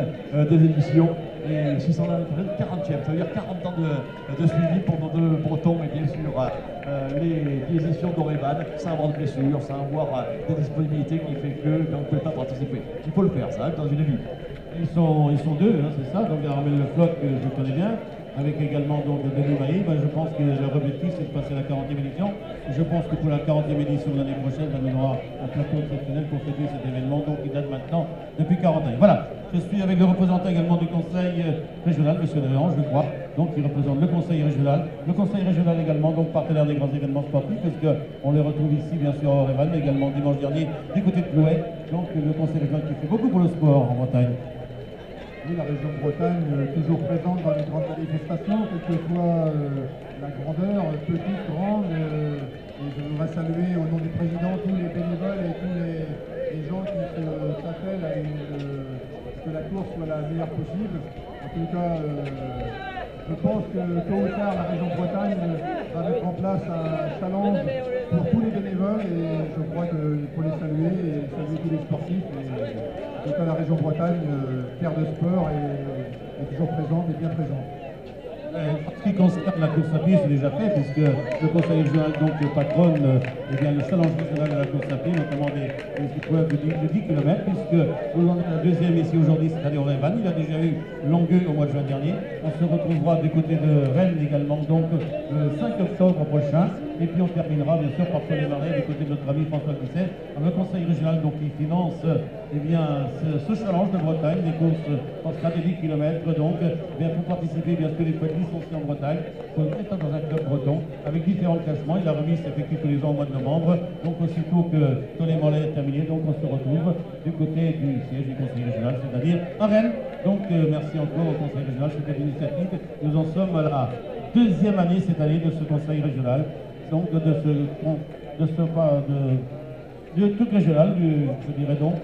des éditions. Et s'ils sont là, 40e, ça veut dire 40 ans de suivi pour nos deux Bretons et bien sûr les éditions d'Orevan, sans avoir de blessures, sans avoir des disponibilités qui fait que on ne peut pas participer. Il faut le faire ça dans une vie. Ils sont deux, hein, c'est ça, donc Armel Le Floch que je connais bien, avec également donc Denis Mailly. Je pense que leur objectif c'est de passer à la 40e édition. Je pense que pour la 40e édition de l'année prochaine, on aura un plateau exceptionnel pour fêter cet événement, donc qui date maintenant depuis 40 ans. Voilà, je suis avec le représentant également du conseil régional, M. Deléange, je crois, donc qui représente le conseil régional. Le conseil régional également, donc partenaire des grands événements sportifs, puisqu'on les retrouve ici, bien sûr, à Orevan, mais également dimanche dernier du côté de Plouay. Donc le conseil régional qui fait beaucoup pour le sport en Bretagne. Oui, la région de Bretagne toujours présente dans les grandes manifestations, quelle que soit la grandeur, petite, grande. Et je voudrais saluer au nom du président tous les bénévoles et tous les gens qui s'appellent à que la course soit la meilleure possible. En tout cas, je pense que tôt ou tard, la région de Bretagne va mettre en place un challenge pour tous les bénévoles et je crois qu'il faut les saluer et saluer tous les sportifs. En tout cas, la région Bretagne, terre de sport, est toujours présente et bien présente. En ce qui concerne la course à pied, c'est déjà fait, puisque le conseil régional donc, patronne le challenge régional de la course à pied, notamment des épreuves de 10 km, puisque nous en avons la deuxième ici aujourd'hui, c'est-à-dire Orevan. Il a déjà eu Longueuil au mois de juin dernier. On se retrouvera du côté de Rennes également, donc le 5 octobre prochain. Et puis on terminera bien sûr par Paul-les-Marais du côté de notre ami François Guisset, le conseil régional donc, qui finance ce challenge de Bretagne, des courses en stade de 10 km. Donc, pour participer, bien sûr, les poètes licenciés en Bretagne, pour être dans un club breton avec différents classements. Et la remise s'effectue tous les ans au mois de novembre. Donc, aussitôt que Tollet-Morlaix est terminé, donc on se retrouve du côté du siège du conseil régional, c'est-à-dire à Rennes. Donc, merci encore au conseil régional, c'était une initiative. Nous en sommes à la deuxième année cette année de ce conseil régional. Donc de truc régional, je dirais donc.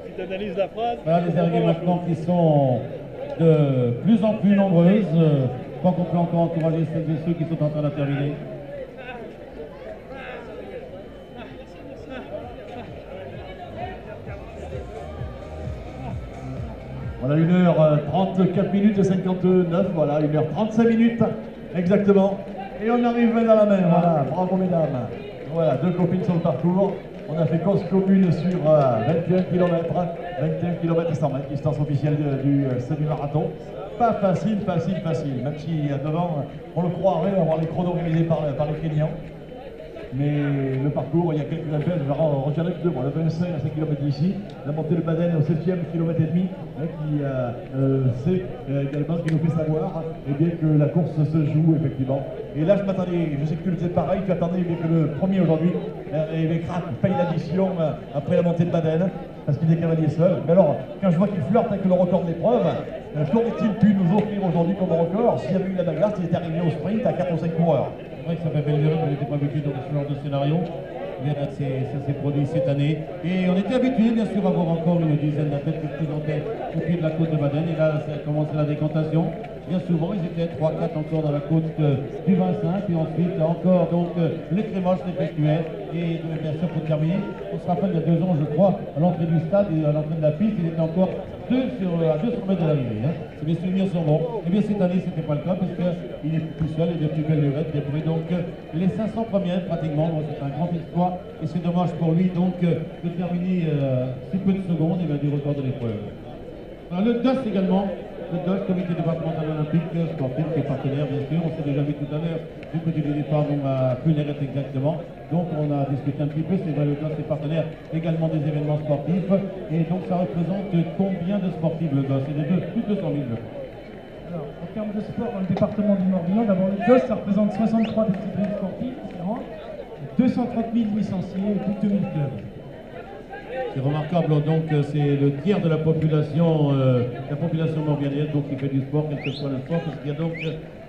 Si tu analyses la phrase. Voilà les arrivées maintenant qui sont de plus en plus nombreuses. Je crois qu'on peut encore encourager celles et ceux qui sont en train de terminer. Voilà, 1h34 minutes et 59, voilà, 1h35 minutes exactement. Et on arrive main dans la main, voilà, bravo mesdames. Voilà, deux copines sur le parcours. On a fait course commune sur 21 km, 21 km 100 mètres, distance officielle du semi-marathon. Pas facile, même si devant, on le croirait avoir les chronos réalisés par les Kenyans. Mais le parcours, il y a quelques appels, je retiendrai que deux. Bon, le 25 à 5 km d'ici, la montée de Baden au 7e kilomètre et demi, qui c'est également qui nous fait savoir bien, que la course se joue effectivement. Et là, je m'attendais, je sais que tu le faisais pareil, tu attendais bien, que le premier aujourd'hui, paye l'addition après la montée de Baden, parce qu'il est cavalier seul. Mais alors, quand je vois qu'il flirte avec le record de l'épreuve, qu'aurait-il pu nous offrir aujourd'hui comme record s'il y avait eu la bagarre, s'il était arrivé au sprint à 4 ou 5 coureurs? C'est vrai que ça fait belle on n'était pas habitué dans ce genre de scénario. Ça s'est produit cette année. Et on était habitué, bien sûr, à voir encore une dizaine d'athlètes qui se présentaient au pied de la côte de Baden. Et là, ça a commencé la décantation. Bien souvent, ils étaient 3-4 encore dans la côte du 25. Et ensuite, encore donc l'écrémage s'effectuait. Et bien sûr, pour terminer, on se rappelle il y a 2 ans, je crois, à l'entrée du stade et à l'entrée de la piste, il était encore à 200 mètres de l'arrivée. Si mes souvenirs sont bons. Et bien cette année, ce n'était pas le cas, puisqu'il est tout seul et de plus belle lurette. Il a pris donc les 500 premières pratiquement. Donc c'est un grand exploit. Et c'est dommage pour lui donc de terminer si peu de secondes et bien, du record de l'épreuve. Le DOS également. Le DOS, comité départemental olympique sportif, qui est partenaire, bien sûr. On s'est déjà vu tout à l'heure du côté du départ à Puneret exactement. Donc on a discuté un petit peu. C'est vrai, le DOS est partenaire également des événements sportifs. Et donc ça représente combien de sportifs le DOS? C'est plus de 200 000. Alors, en termes de sport dans le département du Morbihan, d'abord le DOS, ça représente 63 disciplines sportives différentes, 230 000 licenciés et plus de 2000 clubs. C'est remarquable, donc c'est le tiers de la population morbihannaise donc qui fait du sport, quel que soit le sport, parce qu'il y a donc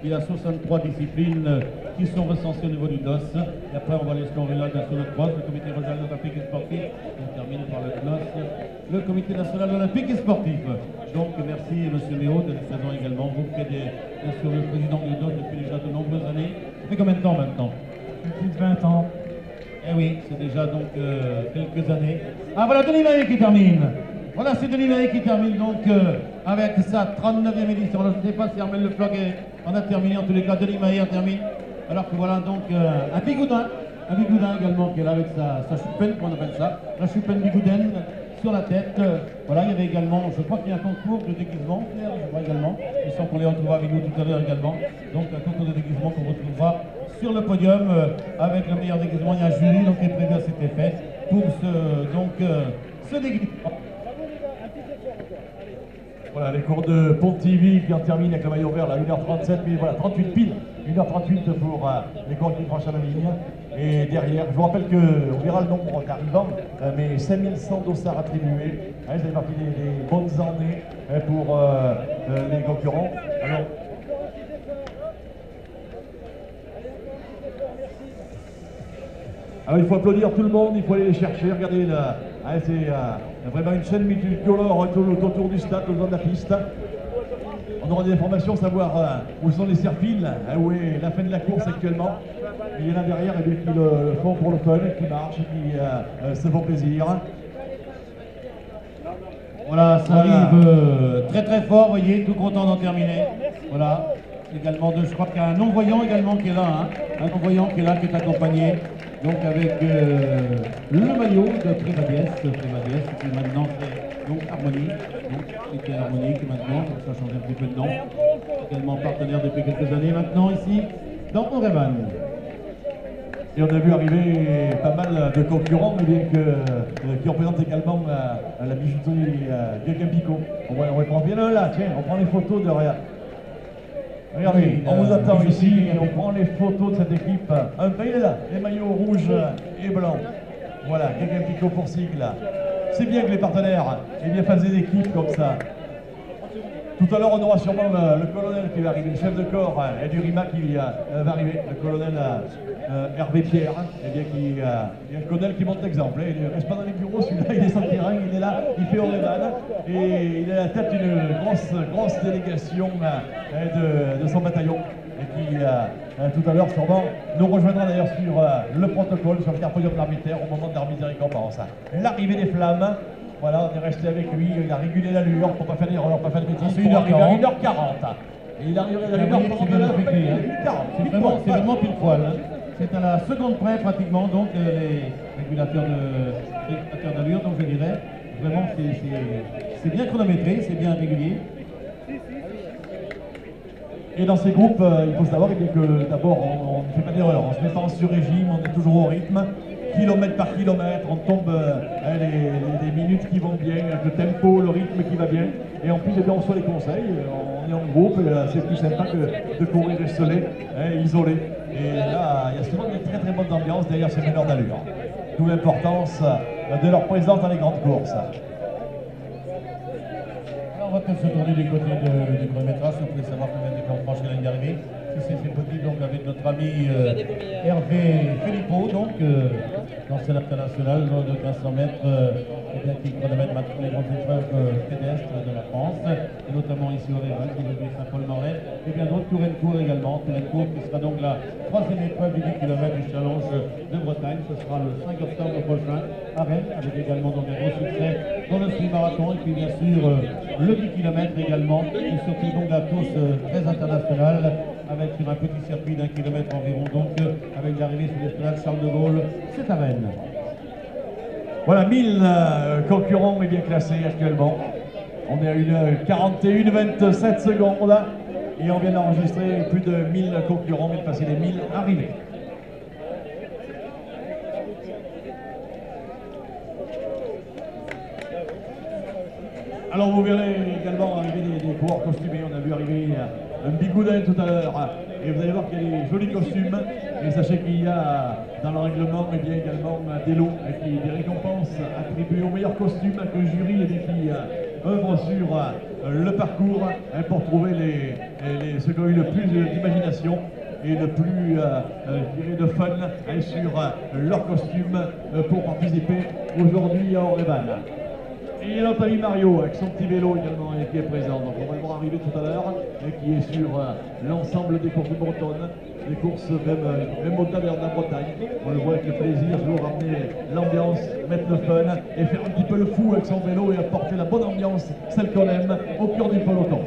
il y a 63 disciplines qui sont recensées au niveau du DOS. Et après, on va l'échelon régional national de cross, le comité régional olympique et sportif. On termine par le DOS, le comité national olympique et sportif. Donc, merci, monsieur Léo, d'être présent également. Vous qui êtes bien sûr le président du DOS depuis déjà de nombreuses années. Ça fait combien de temps maintenant? Plus de 20 ans. Eh oui, c'est déjà donc quelques années. Ah, voilà Denis Maillet qui termine. Voilà, c'est Denis Maillet qui termine donc avec sa 39e édition. Alors, je ne sais pas si Armel Le Floch en a terminé. En tous les cas, Denis Maillet en termine. Alors que voilà donc un bigoudin également qui est là avec sa choupen, qu'on appelle ça. La choupen bigoudaine sur la tête. Voilà, il y avait également, je crois qu'il y a un concours de déguisement, je crois également. Il semble qu'on les retrouvera avec nous tout à l'heure également. Donc un concours de déguisement qu'on retrouvera sur le podium avec le meilleur déguisement. Il y a un jury donc, qui est prévu à cet effet pour ce déguisement. Voilà les cours de Pontivy qui en terminent avec le maillot vert, là 1h37, mais voilà 38 piles, 1h38 pour les cours qui franchissent la ligne. Et derrière, je vous rappelle qu'on verra le nombre d'arrivants, mais 5100 dossards attribués. Ça fait partie des bonnes années pour les concurrents. Alors il faut applaudir tout le monde, il faut aller les chercher, regardez là, c'est vraiment une chaîne multicolore autour du stade, autour de la piste. On aura des informations, savoir où sont les serpilles, où est la fin de la course actuellement. Il y en a derrière qui le font pour le fun, qui marchent, qui se font plaisir. Voilà, ça arrive très très fort, vous voyez, tout content d'en terminer. Voilà, également je crois qu'il y a un non-voyant également qui est là, hein. Un non-voyant qui est là, qui est accompagné. Donc avec le maillot de Prévadiès, qui maintenant fait donc Harmonie, donc qui était Harmonie qui maintenant, donc ça change un petit peu de nom, également partenaire depuis quelques années maintenant ici dans Orevan. Et on a vu arriver pas mal de concurrents, mais bien qui représentent également la bijouterie Gagampico. On prend bien là, tiens, on prend les photos de rien. Regardez, on vous attend ici et on prend les photos de cette équipe. Il est là, les maillots rouges et blancs. Voilà, Gagampico pour sigle. C'est bien que les partenaires fassent des équipes comme ça. Tout à l'heure, on aura sûrement le colonel qui va arriver, le chef de corps et du RIMA qui va arriver, le colonel Hervé Pierre, qui est un colonel qui montre l'exemple. Il ne reste pas dans les bureaux, celui-là, il est sur le terrain, il est là, il fait Orevan et il est à la tête d'une grosse délégation de son bataillon. Et qui, tout à l'heure, sûrement, nous rejoindra d'ailleurs sur le protocole, sur le carpodium d'arbitraire au moment de l'arbitre des récompenses. L'arrivée des flammes. Voilà, on est resté avec lui, il a régulé l'allure pour ne pas faire d'erreur, pas faire de bêtises. C'est 1h40. Et il arriverait à l'allure pour de l'heure. C'est vraiment pile poil. Hein. C'est à la seconde près pratiquement, donc les régulateurs d'allure, donc je dirais. Vraiment, c'est bien chronométré, c'est bien régulier. Et dans ces groupes, il faut savoir que d'abord, on ne fait pas d'erreur. En se mettant sur régime, on est toujours au rythme. Kilomètre par kilomètre, on tombe les minutes qui vont bien, avec le tempo, le rythme qui va bien. Et en plus, on reçoit les conseils, on est en groupe, c'est plus sympa que de courir isolé, isolé. Et là, il y a souvent une très très bonne ambiance derrière ces meneurs d'allure. D'où l'importance de leur présence dans les grandes courses. Alors, on va peut-être se tourner du côté du chronométrage, si vous voulez savoir combien de temps on franchit la ligne d'arrivée. Si c'est possible, donc avec notre ami Hervé Philippot, donc l'ancien international de 1500 mètres, qui chronomètre maintenant les grandes épreuves pédestres de la France, et notamment ici au Réval, qui est Saint-Paul-Marais, et bien d'autres, Tourencourt également, Tourencourt qui sera donc la 3e épreuve du 10 km du challenge de Bretagne. Ce sera le 5 octobre prochain à Rennes, avec également donc un gros succès dans le semi-marathon, et puis bien sûr le 10 km également, et surtout donc la course très internationale, avec sur un petit circuit d'1 kilomètre environ, donc avec l'arrivée sur l'esplanade Charles de Gaulle, c'est à Rennes. Voilà, 1000 concurrents bien classés actuellement. On est à 1h41-27 secondes et on vient d'enregistrer plus de 1000 concurrents, on vient de passer les 1000 arrivés. Alors vous verrez également arriver des coureurs costumés, on a vu arriver un bigoudin tout à l'heure, et vous allez voir qu'il y a des jolis costumes, et sachez qu'il y a dans le règlement également des lots, des récompenses attribué au meilleur costume avec le jury qui œuvre sur le parcours pour trouver ceux qui ont eu le plus d'imagination et le plus je dirais de fun sur leur costume pour participer aujourd'hui à Orevan. Et il y a notre ami Mario avec son petit vélo également qui est présent. Donc on va le voir arriver tout à l'heure et qui est sur l'ensemble des courses bretonnes, des courses même au-delà de la Bretagne. On le voit avec le plaisir, toujours ramener l'ambiance, mettre le fun et faire un petit peu le fou avec son vélo et apporter la bonne ambiance, celle qu'on aime, au cœur du peloton.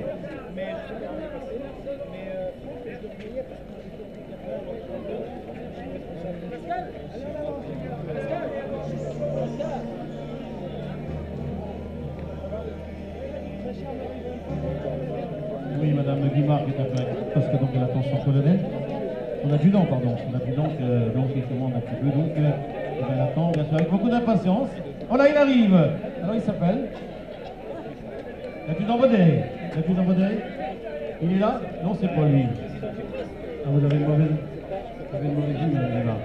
Oui, Madame Guimard est un peu inquiète parce que donc elle attend son colonel. Son adjudant, pardon. Son adjudant donc il commande un petit peu. Donc elle attend bien sûr avec beaucoup d'impatience. Oh là, il arrive. Alors il s'appelle l'adjudant Baudet. L'adjudant Baudet. Il est là? Non, c'est pas lui. Ah, vous avez une mauvaise vue, Madame Guimard.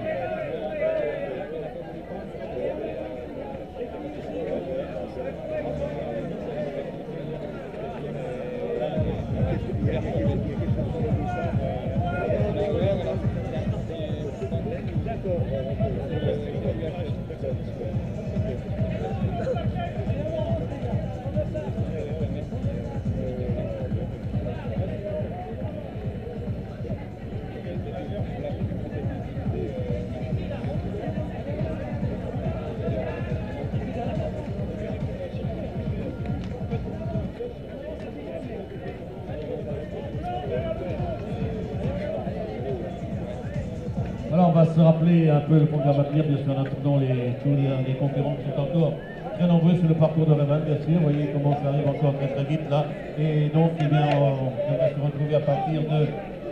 Alors on va se rappeler un peu le programme à venir, bien sûr en attendant tous les concurrents qui sont encore très nombreux sur le parcours de Orevan, bien sûr. Vous voyez comment ça arrive encore très vite là. Et donc eh bien, on va se retrouver à partir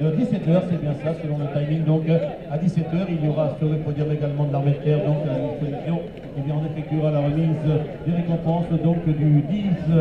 de 17h, c'est bien ça, selon le timing. Donc à 17h, il y aura sur le podium également de l'armée de terre, donc à la disposition. Eh bien, on effectuera la remise des récompenses donc du 10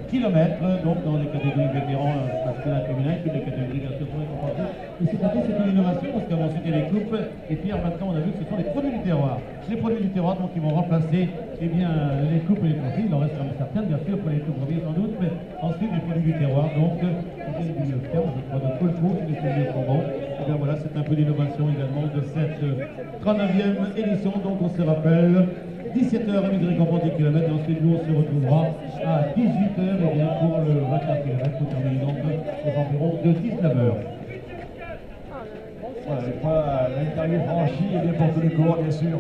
km, donc dans les catégories vétérans masculins et féminins, toutes les catégories bien sûr sont récompensées. Et cette année, c'est une innovation parce qu'avant c'était les coupes, et puis maintenant on a vu que ce sont les produits du terroir. Les produits du terroir, donc ils vont remplacer eh bien, les coupes et les trophées. Il en reste certaines, bien sûr, pour les tout premiers sans doute, mais ensuite les produits du terroir, donc qui viennent du terme, je crois, de Colpo, si les souvenirs sont bons. Et bien voilà, c'est un peu l'innovation également de cette 39e édition, donc on se rappelle. 17h, remise de récompense des kilomètres, et ensuite nous on se retrouvera à 18h et bien pour le 24 km, pour terminer donc aux environs de 19h. Voilà, une fois l'interview franchie, et bien pour tous les coureurs, bien sûr,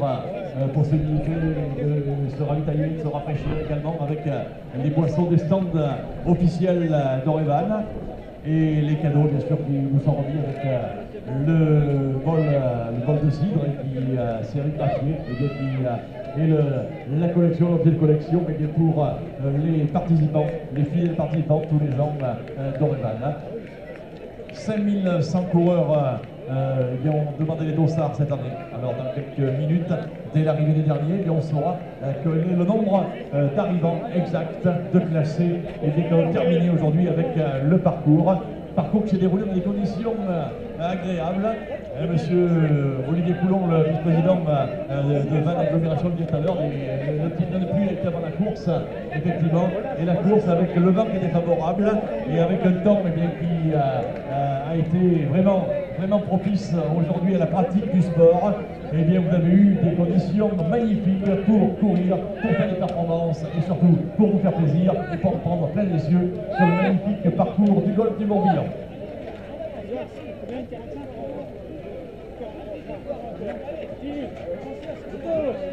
possibilité de se ravitailler, de se rafraîchir également avec les boissons des stands officiels d'Orevan et les cadeaux, bien sûr, qui vous sont remis avec le bol de cidre qui sérigraphié et la collection, l'objet de collection, et bien pour les participants, les fidèles participants, tous les ans d'Orevan. 5100 coureurs ont demandé les dossards cette année. Alors dans quelques minutes, dès l'arrivée des derniers, on saura quel est le nombre d'arrivants exact de classés et dès qu'on terminé aujourd'hui avec le parcours. Parcours qui s'est déroulé dans des conditions agréables. Monsieur Olivier Coulon, le vice-président de Van Agglomération, le disait tout à l'heure, le type de pluie était avant la course, effectivement, et la course avec le vent qui était favorable et avec un temps qui a été vraiment propice aujourd'hui à la pratique du sport. Eh bien, vous avez eu des conditions magnifiques pour courir, pour faire des performances et surtout pour vous faire plaisir et pour prendre plein les yeux sur le magnifique parcours du golfe du Morbihan.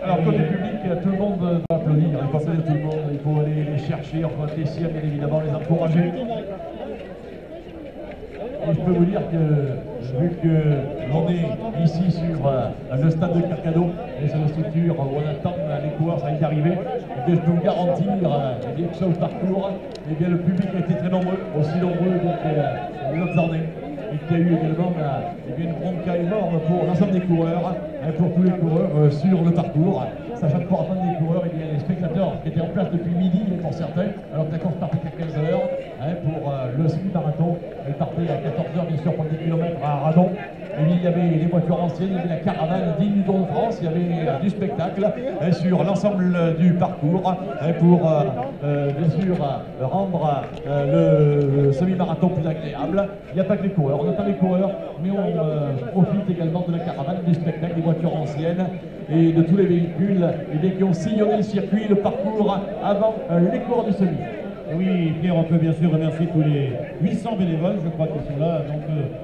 Alors, côté public, tout le monde va applaudir, il faut applaudir tout le monde, il faut aller les chercher, enfin Tessia, bien évidemment, les encourager. Et je peux vous dire que, vu qu'on est ici sur le stade de Carcado, et sur une structure où on attend les coureurs, ça va y arriver, et bien je peux vous garantir que sur le parcours, et bien le public a été très nombreux, aussi nombreux que les autres années. Et qu'il y a eu également une bronca énorme pour l'ensemble des coureurs, pour tous les coureurs sur le parcours, sachant que pour attendre les coureurs, il y a les spectateurs qui étaient en place depuis midi pour certains, alors que la course partait à 15h, pour le semi-marathon, elle partait à 14h bien sûr pour 10 km à Radon, Et bien, il y avait les voitures anciennes, il y avait la caravane digne du Tour de France, il y avait du spectacle sur l'ensemble du parcours pour bien sûr rendre le semi-marathon plus agréable. Il n'y a pas que les coureurs, on attend les coureurs, mais on profite également de la caravane, du spectacle, des voitures anciennes et de tous les véhicules qui ont sillonné le circuit, le parcours avant les coureurs du semi. Oui, Pierre, on peut bien sûr remercier tous les 800 bénévoles, je crois qu'ils sont là, donc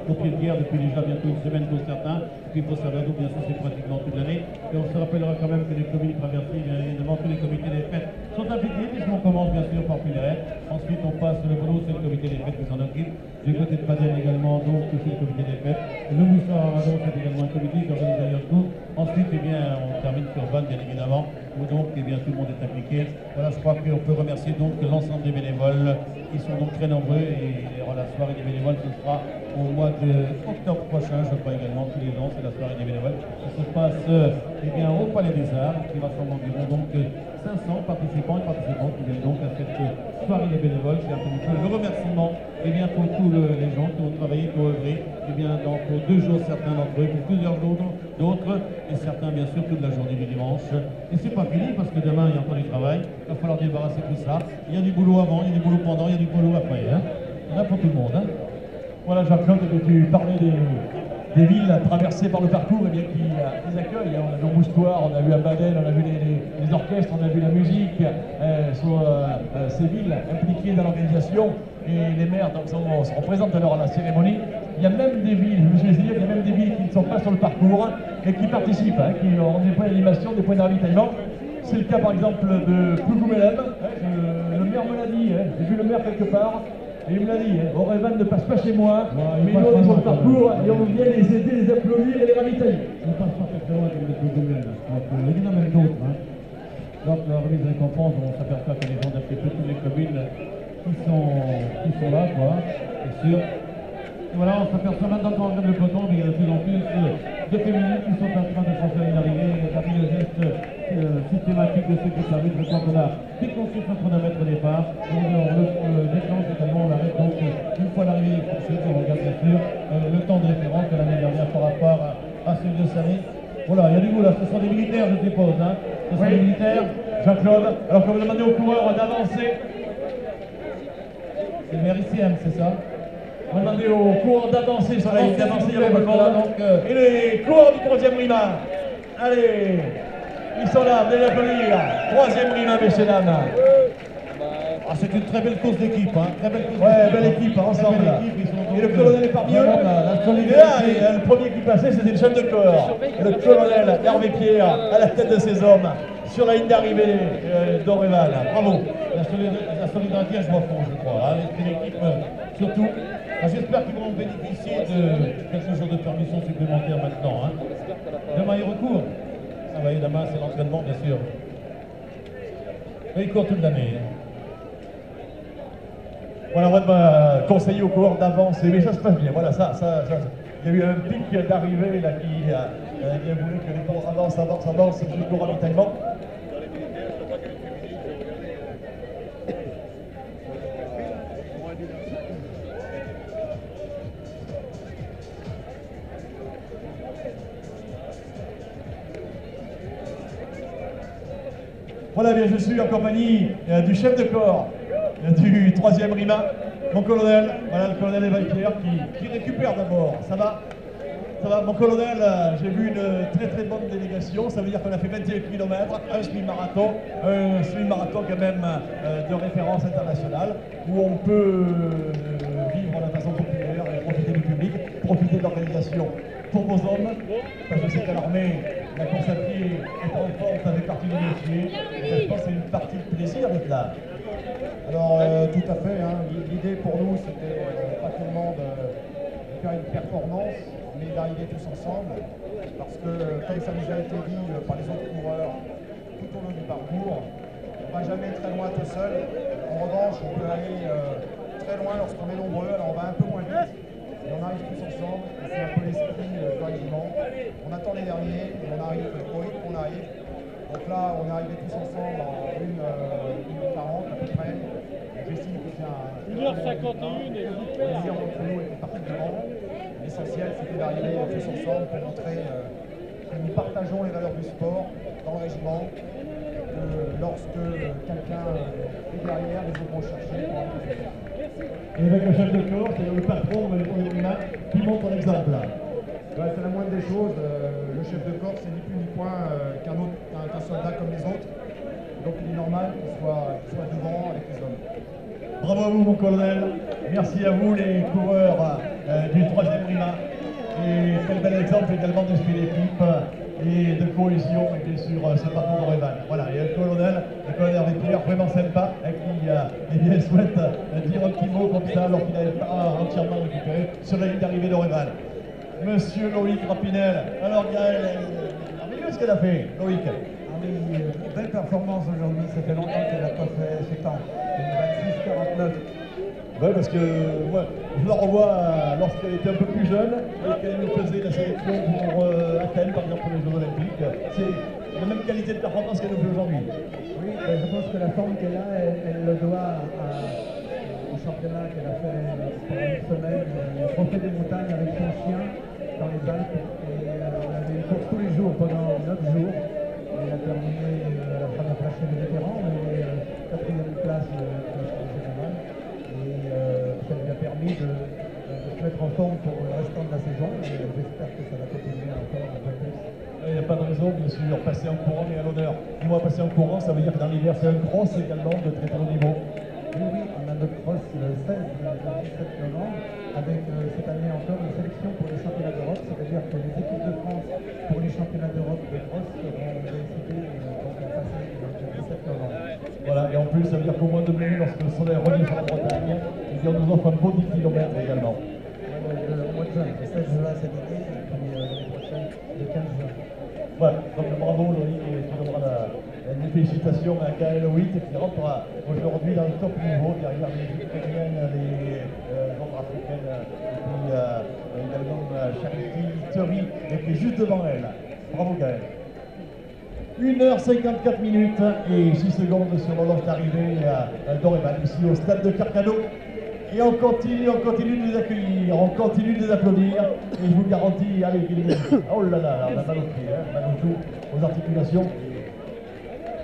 au pied de guerre depuis déjà bientôt une semaine pour certains. Et puis pour Salvador, bien sûr, c'est pratiquement toute l'année. Et on se rappellera quand même que les communes traversées, bien évidemment, tous les comités des fêtes sont impliqués, puisqu'on commence bien sûr par Pilaret. Ensuite, on passe le boulot, c'est le comité des fêtes qui s'en occupe. Du côté de Padel également, donc c'est le comité des fêtes. Le Moussard Aradon, c'est également un comité qui organise d'ailleurs tout. Ensuite, eh bien, on termine sur Vannes, bien évidemment, où donc, eh bien, tout le monde est impliqué. Voilà, je crois qu'on peut remercier donc l'ensemble des bénévoles. Ils sont donc très nombreux et la soirée des bénévoles, ce sera au mois d'octobre prochain, je crois également, tous les ans, c'est la soirée des bénévoles. Ça se passe eh bien, au Palais des Arts, qui rassemble environ donc 500 participants et participantes qui viennent donc à cette soirée des bénévoles. C'est un peu le remerciement eh bien, pour tous les gens qui ont travaillé, qui ont œuvré, eh bien, pour 2 jours certains d'entre eux, pour plusieurs jours d'autres, et certains bien sûr toute la journée du dimanche. Et c'est pas fini parce que demain il y a encore du travail, il va falloir débarrasser tout ça. Il y a du boulot avant, il y a du boulot pendant, il y a du boulot après. Hein. Il y en a pour tout le monde. Hein. Voilà, Jean-Claude, tu parlais des villes traversées par le parcours et bien, qui les accueillent. On a vu au Moustoir, on a vu à Baden, on a vu les orchestres, on a vu la musique, ces villes impliquées dans l'organisation et les maires donc, sont présents alors à la cérémonie. Il y a même des villes, je me suis dit, il y a même des villes qui ne sont pas sur le parcours et qui participent, qui ont des points d'animation, des points de ravitaillement. C'est le cas par exemple de Plougoumélem, le maire me l'a dit, j'ai vu le maire quelque part. Et il me l'a dit, Orevan ne passe pas chez moi, mais nous on est sur le parcours et on vient les aider, les applaudir et les ravitailler. On ne passe pas très loin comme les Plougoumélem. Il y en a même d'autres. Hein. Donc la remise de récompense, on s'aperçoit que les gens d'un petit peu toutes les communes qui sont là, quoi, c'est sûr. Et voilà, on s'aperçoit maintenant qu'on regarde le peloton, mais il y a de plus en plus de féminines qui sont en train de s'en faire une arrivée, avec le geste systématique de ceux qui s'arrivent. Je crois qu'on a déconstruit son chronomètre au départ, on le déclenche également, on l'arrête donc une fois l'arrivée des poursuites, on regarde bien sûr le temps de référence de l'année dernière par rapport à celui de cette année. Voilà, il y a du goût là, ce sont des militaires, je suppose, hein. Ce sont des militaires. Jean-Claude, alors qu'on va demander aux coureurs d'avancer. C'est le maire ICM, c'est ça? On va demander aux coureurs d'avancer sur la ligne, d'avancer avec le monde. Et les coureurs du 3e RIMA. Allez, ils sont là, venez l'applaudir. 3e RIMA, messieurs, dames. Ah, c'est une très belle course d'équipe, hein. Très belle course d'équipe. Belle équipe, ensemble. Et le colonel est parmi eux. Et là, le premier qui passait, c'était le chef de corps. Le colonel Hervé Pierre, à la tête de ses hommes, sur la ligne d'arrivée d'Oreval. Bravo. La solidarité, je m'en fous, je crois. Hein. L'esprit d'équipe, surtout. J'espère qu'ils vont bénéficier de quelques jours de permission supplémentaire maintenant. Hein. Demain, il recourt. Ah oui, demain, c'est l'entraînement, bien sûr. Mais il court toute l'année. Hein. Voilà, on va conseiller aux coureurs d'avancer, mais ça se passe bien. Voilà, il y a eu un pic d'arrivée là qui a voulu que les coureurs avancent jusqu'au ravitaillement. Voilà, bien, je suis en compagnie du chef de corps du 3e RIMA, mon colonel, voilà le colonel Hervé Pierre qui récupère d'abord. Ça va, mon colonel, j'ai vu une très bonne délégation, ça veut dire qu'on a fait 21 km, un semi-marathon quand même de référence internationale, où on peut vivre de façon populaire et profiter du public, profiter de l'organisation pour vos hommes, parce que c'est qu'à l'armée, la course à pied est en forme, ça fait partie du métier, je pense que c'est une partie de plaisir d'être là. Alors tout à fait, hein. L'idée pour nous c'était pas seulement de faire une performance, mais d'arriver tous ensemble, parce que comme ça nous a été dit par les autres coureurs tout au long du parcours, on ne va jamais très loin tout seul. En revanche, on peut aller très loin lorsqu'on est nombreux, alors on va un peu moins vite, et on arrive tous ensemble, et c'est un peu l'esprit du règlement. On attend les derniers, et on arrive au rythme qu'on arrive. Donc là, on est arrivés tous ensemble en 1h40 à peu près. J'estime que c'est un... 1h51 et le plaisir entre nous est particulièrement. L'essentiel, c'était d'arriver tous ensemble pour montrer que nous partageons les valeurs du sport dans le régiment, que lorsque quelqu'un est derrière, les autres vont chercher pour aller plus loin. Et avec le chef de corps, c'est le patron de l'Union qui montre l'exemple. Ouais, c'est la moindre des choses. Le chef de corps, c'est ni plus ni moins qu'un soldat comme les autres. Donc il est normal qu'il soit devant avec les hommes. Bravo à vous, mon colonel. Merci à vous, les coureurs du 3e Prima. Et quel bel exemple également d'esprit d'équipe et de cohésion, et bien sûr, ce parcours de Revan. Voilà, et le colonel Ripière, vraiment sympa, et qui souhaite dire un petit mot comme ça, alors qu'il n'avait pas entièrement récupéré sur la ligne d'arrivée de Revan. Monsieur Loïc Rapinel, alors Gaël, regardez ce qu'elle a fait, Loïc. Ah oui, belle performance aujourd'hui, ça fait longtemps qu'elle n'a pas fait ce temps, 26-49. Oui, parce que moi, je la revois lorsqu'elle était un peu plus jeune et qu'elle nous faisait la sélection pour Athènes, par exemple, pour les Jeux Olympiques. C'est la même qualité de performance qu'elle nous fait aujourd'hui. Oui, je pense que la forme qu'elle a, elle le doit au championnat qu'elle a fait pendant une semaine, le trophée des montagnes avec son chien dans les Alpes. Et elle avait une course tous les jours pendant 9 jours. Elle a terminé à la fin de la flèche des vétérans, mais 4e place de général. Ça lui a permis de se mettre en forme pour le restant de la saison et j'espère que ça va continuer encore un peu plus. Il n'y a pas de raison, bien sûr, passer en courant et à l'honneur. Dis-moi, passer en courant, ça veut dire que dans l'hiver, c'est un cross également de très haut niveau. Oui, on a notre cross le 16 et 17 novembre avec cette année encore une sélection pour les championnats d'Europe, c'est-à-dire que les équipes de France pour les championnats d'Europe de cross seront décidées donc à passer le 17 novembre. Voilà, et en plus, ça veut dire qu'au mois de mai, lorsque le soleil revient sur la Bretagne, on nous offre un beau 10 km également. Au mois de juin, le 16 juin cette année, et puis l'année prochaine, le 15 juin. Voilà, donc bravo Loïc, et tu donneras une félicitation à Gaël Witt qui rentre aujourd'hui dans le top niveau derrière les Ukrainiennes, les Nord-Africaines, et puis également Charity Thury, qui est juste devant elle. Bravo Gaël. 1h54 minutes et 6 secondes sur l'horloge d'arrivée d'Orevan, ici au stade de Carcano. Et on continue de les accueillir, on continue de les applaudir. Et je vous garantis, allez, oh là là, on a mal au pied, mal au tout, aux articulations.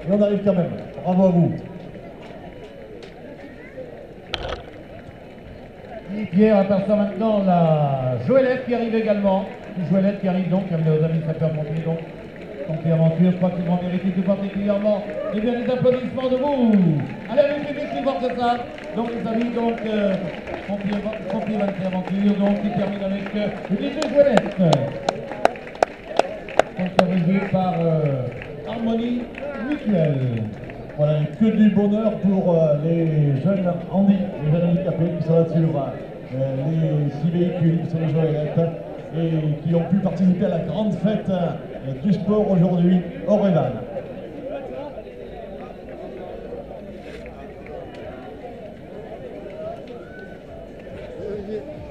Et on arrive quand même. Bravo à vous. Pierre aperçoit maintenant la Joëlette qui arrive également. Joëlette qui arrive donc avec nos amis sapeurs-pompiers donc. Pompiers Aventure, je crois qu'ils vont mériter tout particulièrement et bien des applaudissements de vous. Allez, le public qui porte ça. Donc les amis, donc Pompiers Aventure, donc qui termine avec une des Joëlette. Sponsorisé par Harmonie Mutuelle. Voilà, que du bonheur pour les jeunes les jeunes handicapés qui sont là sur les 6 véhicules qui sont les Joëlettes et qui ont pu participer à la grande fête du sport aujourd'hui au Revan.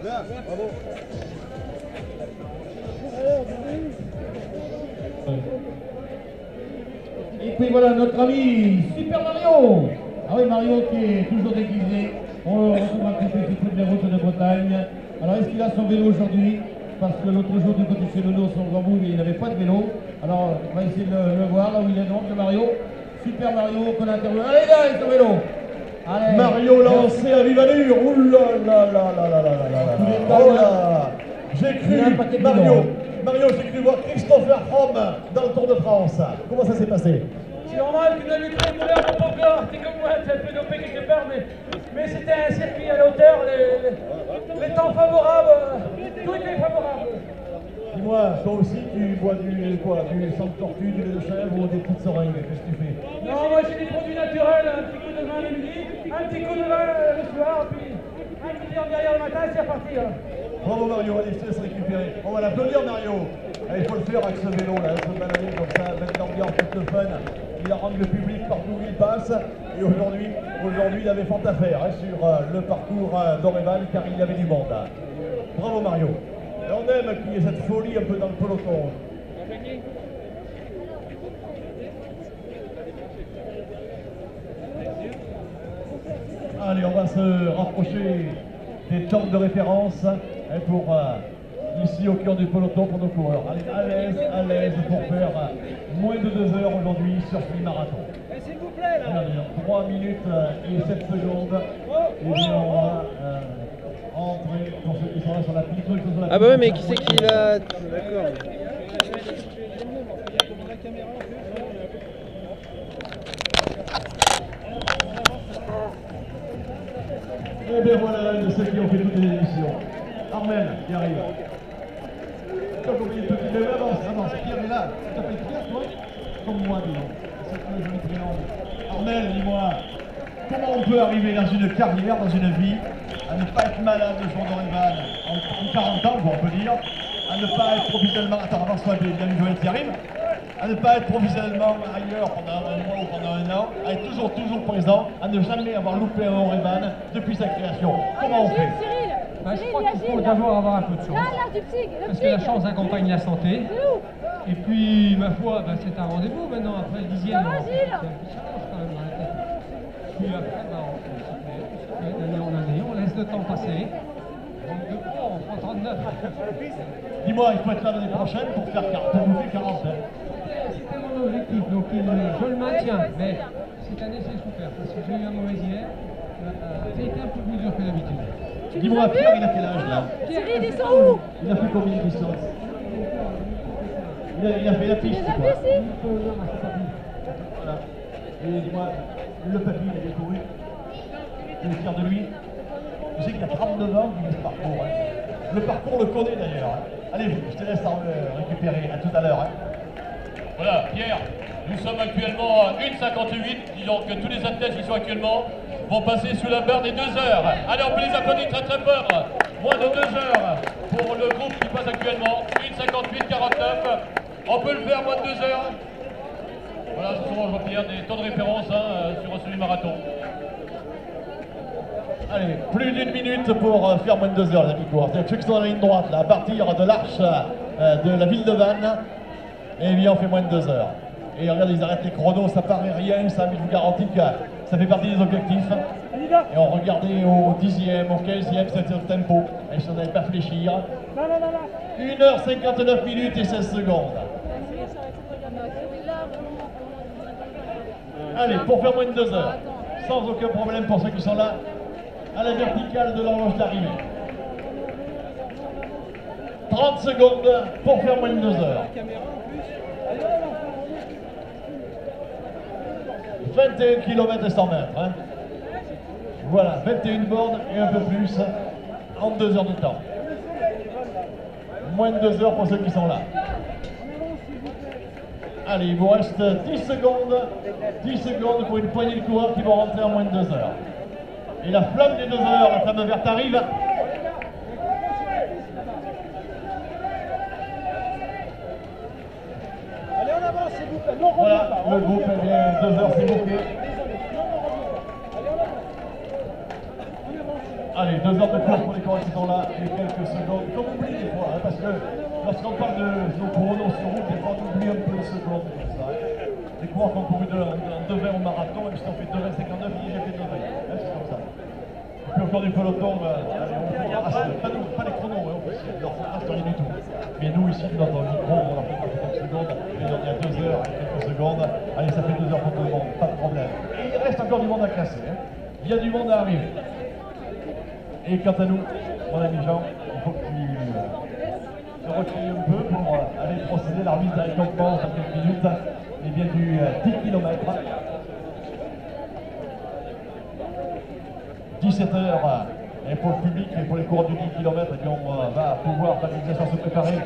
Bravo. Et puis voilà notre ami Super Mario. Ah oui, Mario qui est toujours déguisé. On le retrouve à côté sur toutes les routes de Bretagne. Alors est-ce qu'il a son vélo aujourd'hui? Parce que l'autre jour du côté de chez Lolo, son grand bout, il n'avait pas de vélo. Alors on va essayer de le voir là où il est donc, le Mario. Super Mario qu'on interviewe. Allez là, avec son vélo. Allez. Mario lancé à vive allure. Ouh là là là là là là là. Oh là. J'ai cru, Mario, j'ai cru voir Christopher Froome dans le Tour de France. Comment ça s'est passé? C'est normal qu'une lutte de l'air pour ton corps, t'es comme moi, t'es un peu dopé quelque part, mais c'était un circuit à la hauteur, les temps favorables, tout était favorable. Dis-moi, toi aussi tu bois du sang de tortue, du lait de chèvre ou des petites seringues, qu'est-ce que tu fais? Non, moi j'ai des produits naturels, un petit coup de vin le midi, un petit coup de vin le soir, puis un petit verre derrière le matin, c'est reparti. Bravo Mario, allez, je te laisse récupérer. On va l'applaudir Mario. Allez, il faut le faire avec ce vélo là, se balader comme ça, mettre l'ambiance, tout le fun. Il arrange le public partout où il passe. Et aujourd'hui, il avait fort à faire sur le parcours d'Orevan car il y avait du monde. Bravo Mario. Et on aime qu'il y ait cette folie un peu dans le peloton. Allez, on va se rapprocher des temps de référence pour ici au cœur du peloton pour nos coureurs. Allez, à l'aise pour faire moins de 2 heures aujourd'hui sur ce marathon. S'il vous plaît, là. Regardez, 3 minutes et 7 secondes. Et bien on va entrer pour ceux qui sont là sur la piste. Ah bah ouais, mais qui c'est qui l'a... D'accord. Et bien voilà un de ceux qui ont fait toutes les émissions. Armel qui arrive. Comme vous voyez, petit bébé, avance, Pierre est là. Tu t'appelles Pierre, toi? Comme moi, dis donc. C'est un joli prénom. Armel, dis-moi, comment on peut arriver dans une carrière, dans une vie, à ne pas être malade le jour d'Orevan en 40 ans, on peut dire, à ne pas être professionnellement, attends, avance-toi bien une journée qui arrive, à ne pas être professionnellement ailleurs pendant un mois ou pendant un an, à être toujours présent, à ne jamais avoir loupé un Orevan depuis sa création. Comment on fait? Bah, je crois qu'il faut d'abord avoir un peu de chance. Parce que la chance accompagne la santé. Et puis, ma foi, bah, c'est un rendez-vous maintenant. Après le 10e, on fait un petit challenge quand même dans la tête. Puis après, bah, on fait d'année en année, on laisse le temps passer. Donc, de quoi, on prend 39. Dis-moi, il faut être là l'année prochaine pour faire 40. C'était mon objectif, donc je le maintiens. Mais cette année, c'est super. Parce que j'ai eu un mauvais hier. Ça a été un peu plus dur que d'habitude. Dis-moi, Pierre, il a quel âge là? Thierry, descend où? Il a fait combien de distance? Il a fait la piste, quoi. Voilà. Et dis-moi, le papy, il a bien couru. Tu es fier de lui? Tu sais qu'il a 39 ans qu'il fait ce parcours. Hein. Le parcours le connaît d'ailleurs. Hein. Allez, je te laisse en récupérer. À tout à l'heure. Hein. Voilà, Pierre, nous sommes actuellement à 1,58. Disons que tous les athlètes qui sont actuellement vont passer sous la barre des 2 heures. Allez, on peut les applaudir très très fort. Moins de 2 heures pour le groupe qui passe actuellement. 1,58,49. On peut le faire moins de 2 heures. Voilà, ce sont, je vois Pierre, des temps de référence sur un semi-marathon. Allez, plus d'1 minute pour faire moins de 2 heures, les amis coureurs. C'est ceux qui sont dans la ligne droite, là, à partir de l'arche de la ville de Vannes, et bien on fait moins de 2 heures. Et regardez, ils arrêtent les chronos, ça paraît rien, ça, mais je vous garantis que ça fait partie des objectifs. Et on regardait au 10e, au 15e, c'était le tempo. Et si on n'avait pas fléchir. 1h59 minutes et 16 secondes. Allez, pour faire moins de 2 heures, sans aucun problème pour ceux qui sont là, à la verticale de l'horloge d'arrivée. 30 secondes pour faire moins de 2 heures. 21 km et 100 mètres. Hein. Voilà, 21 bornes et un peu plus en 2 heures de temps. Moins de 2 heures pour ceux qui sont là. Allez, il vous reste 10 secondes. 10 secondes pour une poignée de coureurs qui vont rentrer en moins de 2 heures. Et la flamme des 2 heures, la flamme verte arrive. Allez, on avance, s'il vous plaît. Voilà, le groupe est bien 2 heures, c'est bouclé. Allez, 2 heures de course pour les coureurs qui sont là et quelques secondes. Comme on oublie des fois, hein, parce que lorsqu'on parle de nos chronos sur route, des fois on oublie un peu les secondes comme ça. Hein. Les coureurs qui ont couru de 2,20 au marathon, même si on fait 2,59, ils ont fait 2,20. Hein, c'est comme ça. Et puis encore du peloton, allez, on fait pas les chronos, hein, officiels, leur reste rien du tout. Mais nous ici, dans notre micro, on leur fait quelques secondes, et on est à 2 heures et quelques secondes. Allez, ça fait 2 heures pour tout le monde, pas de problème. Et il reste encore du monde à classer. Hein. Il y a du monde à arriver. Et quant à nous, mon ami Jean, il faut que tu te recueilles un peu pour aller procéder à la remise de récompense dans quelques minutes. Et bien du 10 km. 17 heures. Et pour le public et pour les coureurs du 10 km, et bien on va pouvoir, l'organisation se préparer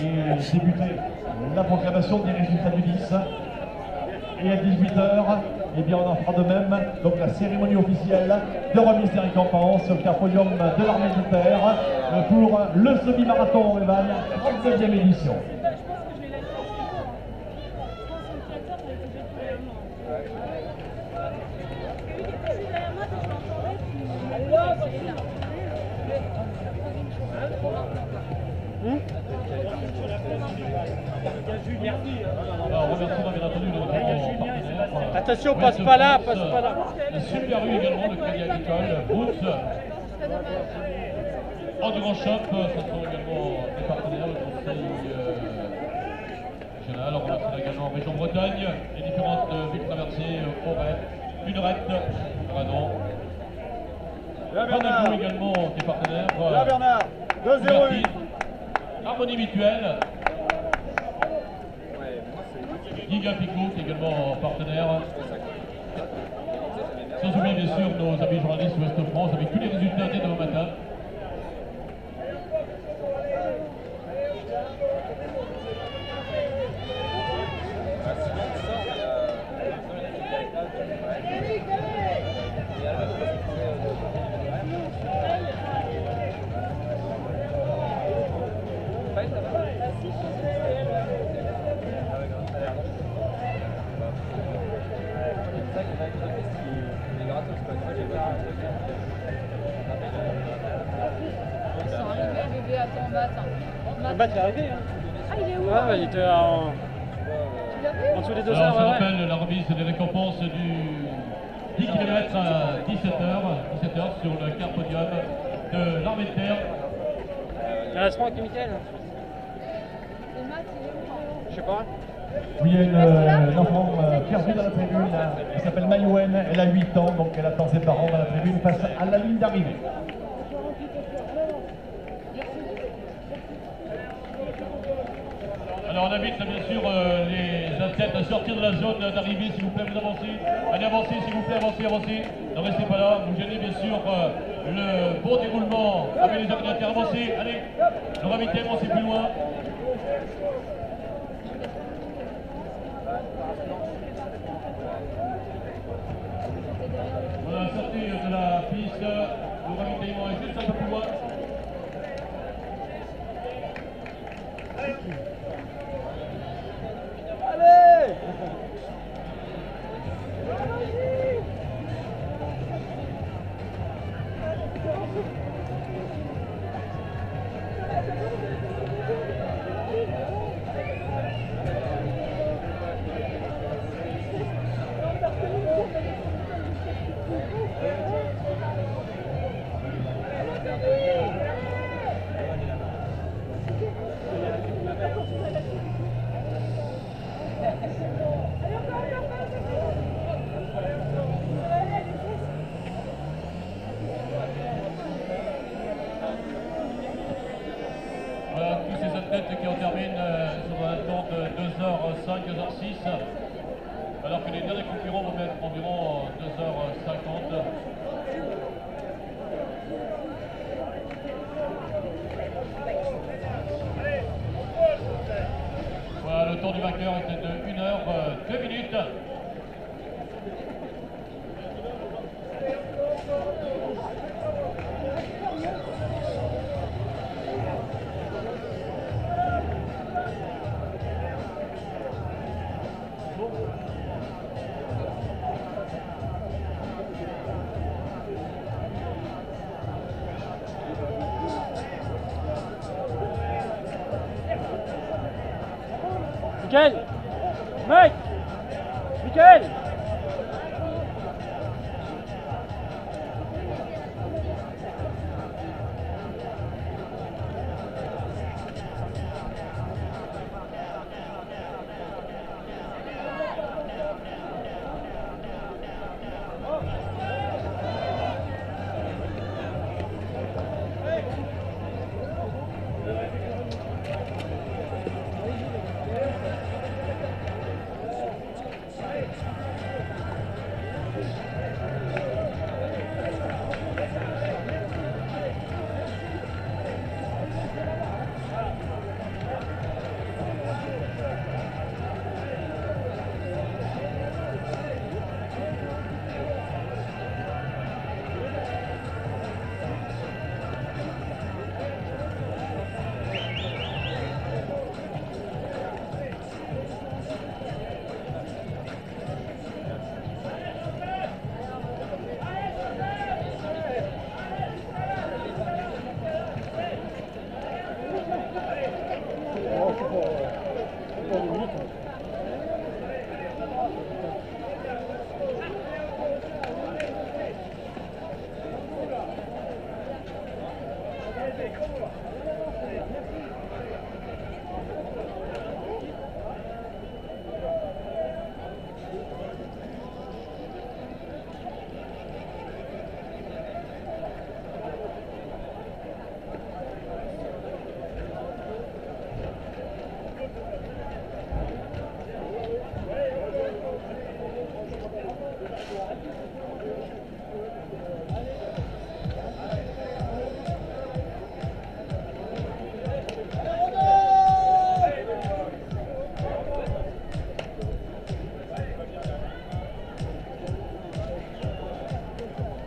et débuter la proclamation des résultats du 10. Et à 18h, eh bien on en fera de même, donc la cérémonie officielle de remise des récompenses sur le podium de l'armée de terre pour le semi-marathon Orevan, 32e édition. Attention, passe pas là, passe pas là. La Super U également, le crédit agricole, Boots. Endurance Shop, ce sont également des partenaires, le conseil régional. On remerciera également Région Bretagne, les différentes villes traversées, Auray, Lunerette, Radon. Panagou également des partenaires. Là Bernard, 2-0-1. Harmonie Mutuelle. Giga Pico qui est également partenaire. Sans oublier bien sûr nos amis journalistes Ouest France avec tous les résultats dès demain matin. Le bat il est arrivé. Hein. Ah, il est où? Ouais, il était en dessous des 2 heures. Alors, je rappelle la remise des récompenses du 10 km à 17h sur le quart podium de l'armée de terre. Il reste Franck et Mickaël. Je sais pas. Oui, il y a une enfant perdue dans la tribune, elle s'appelle Mayouen, elle a 8 ans, donc elle attend ses parents dans la tribune face à la ligne d'arrivée. Alors on invite bien sûr les athlètes à sortir de la zone d'arrivée, s'il vous plaît, vous avancez. Allez, avancez, s'il vous plaît, avancez. Ne restez pas là, vous gênez bien sûr le bon déroulement avec les organisateurs. Avancez, allez, le ravitaillement c'est plus loin. Voilà, sortez de la piste, le ravitaillement est juste un peu plus loin. Allez! Voilà, tous ces athlètes qui en terminent sur un temps de 2h05, 2h06, alors que les derniers concurrents vont mettre environ 2h50. Voilà, le temps du vainqueur était de 1h 2 minutes. Mickaël! Mike! Mickaël!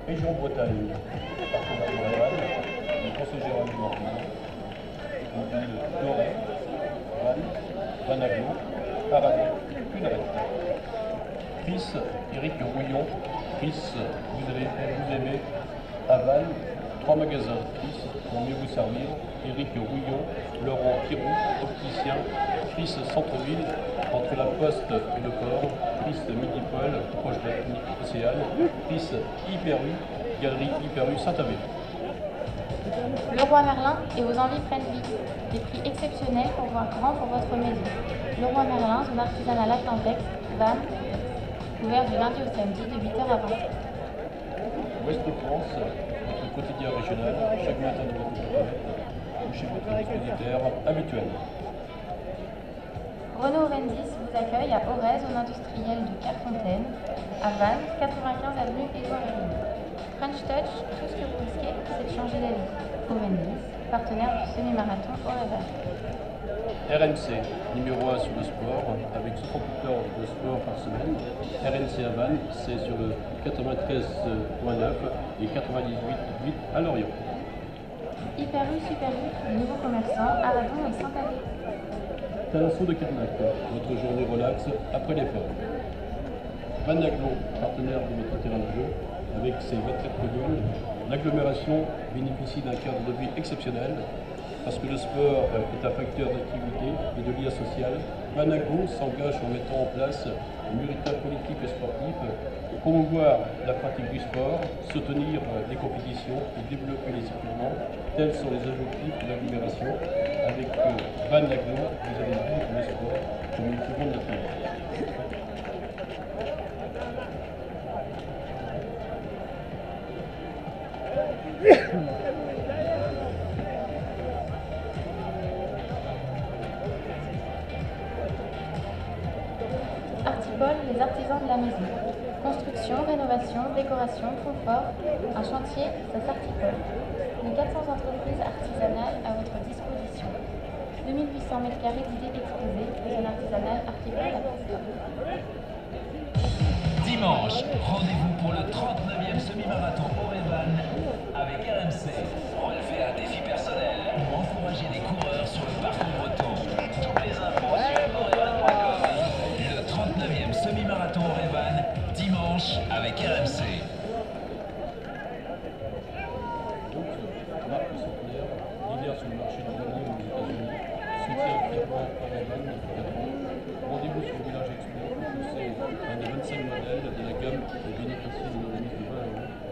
Région Bretagne, partenaire de Revan, le conseil général du Morbihan, une ville Doré, Vannes, Vanaglo, Paradis, Cuneret. Chris, Éric Rouillon, Chris, vous aimez, à Vannes, 3 magasins, Chris, pour mieux vous servir, Éric Rouillon, Laurent Kirou, opticien, Chris Centre-Ville, entre la Poste et le port, Chris Midi-Paul, proche de la clinique Océane, Chris Hyper-U, Galerie Hyper-U Saint-Avé. Leroy Merlin et vos envies prennent vie. Des prix exceptionnels pour voir grand pour votre maison. Leroy Merlin, zone artisanale Atlantex, Vannes, ouvert du lundi au samedi de 8h à 20h. Ouest de France, votre quotidien régional, chaque matin de votre journée, ou chez votre expéditeur habituel. Renault Rendis vous accueille à Aurès, zone industrielle de Carfontaine, à Vannes, 95 avenue Édouard Hermine. French Touch, tout ce que vous risquez, c'est de changer la vie. Rendis, partenaire du semi-marathon Aurès. RMC, numéro 1 sur le sport, avec 68 heures de sport par semaine. RMC à Vannes, c'est sur le 93.9 et 98.8 à Lorient. Hyper-U, Super-U, nouveaux commerçants, Aradon et Saint-Avé. Talasso de Carnac, votre journée relax après l'effort. Vanaglo, partenaire de votre terrain de jeu, avec ses 24 communes, l'agglomération bénéficie d'un cadre de vie exceptionnel, parce que le sport est un facteur d'activité et de lien social. Vanaglo s'engage en mettant en place une véritable politique sportive pour promouvoir la pratique du sport, soutenir les compétitions et développer les équipements. Tels sont les objectifs de l'agglomération. Avec Vanaglo, vous allez vivre le sport comme une seconde nature. Artipol, les artisans de la maison. Construction, rénovation, décoration, confort, un chantier, ça s'articole. Les 400 entreprises artisanales à votre disposition. 2800 m² d'idées exposées, zone artisanale Artipol à Bristol. Dimanche, rendez-vous pour le 39e semi-marathon Aurès-Vannes avec RMC. Relevez un défi personnel ou encouragez des coureurs sur le parcours breton. Toutes les infos sur auresvannes.com. Le 39e semi-marathon Aurès-Vannes, dimanche avec RMC. Marque centenaire, leader sur le marché du vanille aux États-Unis, soutient activement Aurès-Vannes depuis 4 ans. Rendez-vous sur le village Expo pour pousser un des 25 modèles de la gamme et bénéficier d'une remise de 20 €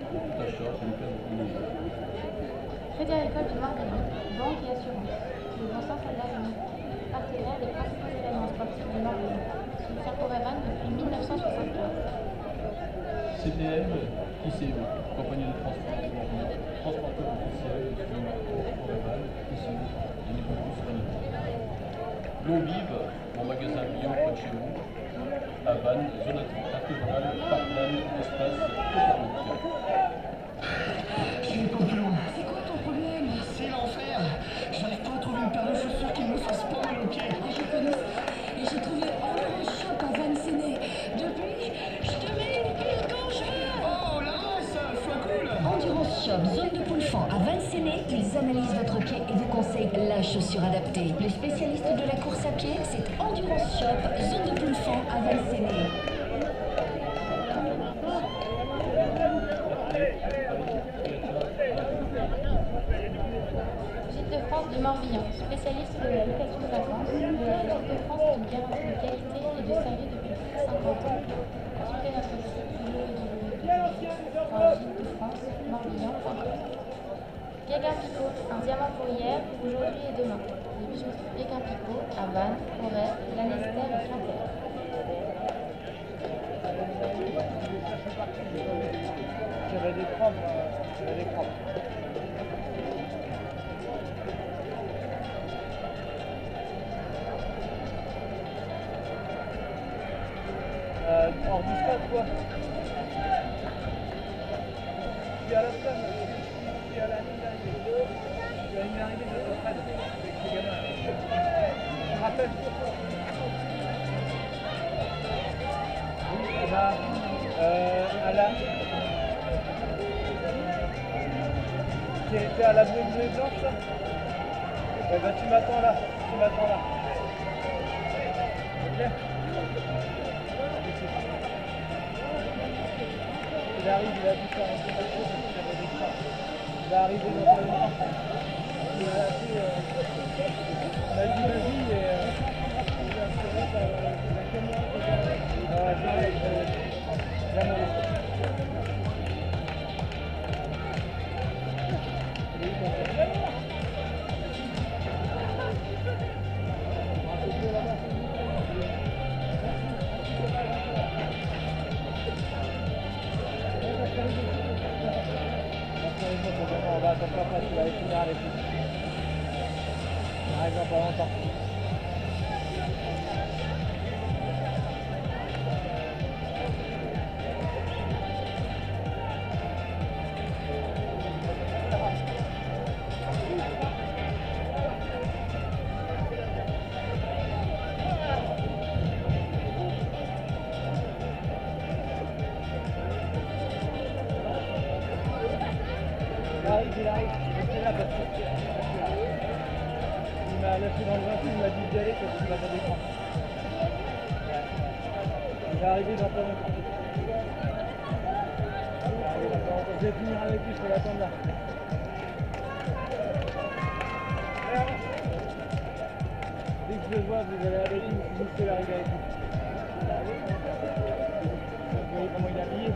pour tout achat sur une place de dîner. Crédit Agricole du Morbihan, banque et assurance. Le Grand Centre d'Avenir, partenaire des principaux événements sportifs du Morbihan. Soutient Aurès-Vannes depuis 1975. CTM, ICE, compagnie de transport du Morbihan, transporteur officiel sur Aurès-Vannes, ICE, et Nipopus Vanille. L'eau vive, mon magasin bio près de chez vous, à Vannes, zone artisanale, parkland, espace autoroute. Je vais pas plus loin. C'est quoi ton problème? C'est l'enfer. J'arrive pas à trouver une paire de chaussures qui me fasse pas mal au pied. Je connais ça. Et j'ai trouvé Endurance Shop à Vannes-Séné. Depuis, je te mets une pile quand je veux. Oh la masse, soit cool. Endurance Shop, zone de Poulfan à Vannes-Séné. Ils analysent votre pied et vous conseillent la chaussure adaptée. Le spécialiste de la course à pied, c'est Endurance Shop, zone de Poulfan à Vannes-Séné. Gîte de France du Morbihan, spécialiste de la location de vacances. Le Gîte de France est une garantie de qualité et de service depuis plus de 50 ans. Consultez notre site www.gîte-de-france-morbihan.com. Guéguin Picot, un diamant pour hier, aujourd'hui et demain. Les bijouteries Guéguin Picot à Vannes, Aurès, Lanester et Quimper. J'avais des crampes. Hors du stade quoi. Je suis à la flamme, je suis à la ligne d'arrivée. Je suis à la ligne d'arrivée de Fred avec les gamins. Je me rappelle. Oui, là, à la... T'es à la bleue blanche là? Eh ben tu m'attends là, tu m'attends là. Ok? Il arrive, il a dû faire un peu de chose parce qu'il avait des freins. Il va arriver dans pas longtemps. Il a fait, on a dit vas-y et il a fait la caméra. Jamais. On va attendre pas, tu vas finir avec lui. On arrive dans pas longtemps. Il arrive, restez là parce que il m'a lâché dans le vent, il m'a dit d'y aller parce qu'il va dans l'écran. Il va arriver dans pas longtemps. Je vais finir avec lui, je vais l'attendre là. Dès que je le vois, vous allez avec lui, vous pouvez arriver avec lui. Vous voyez comment il est habillé?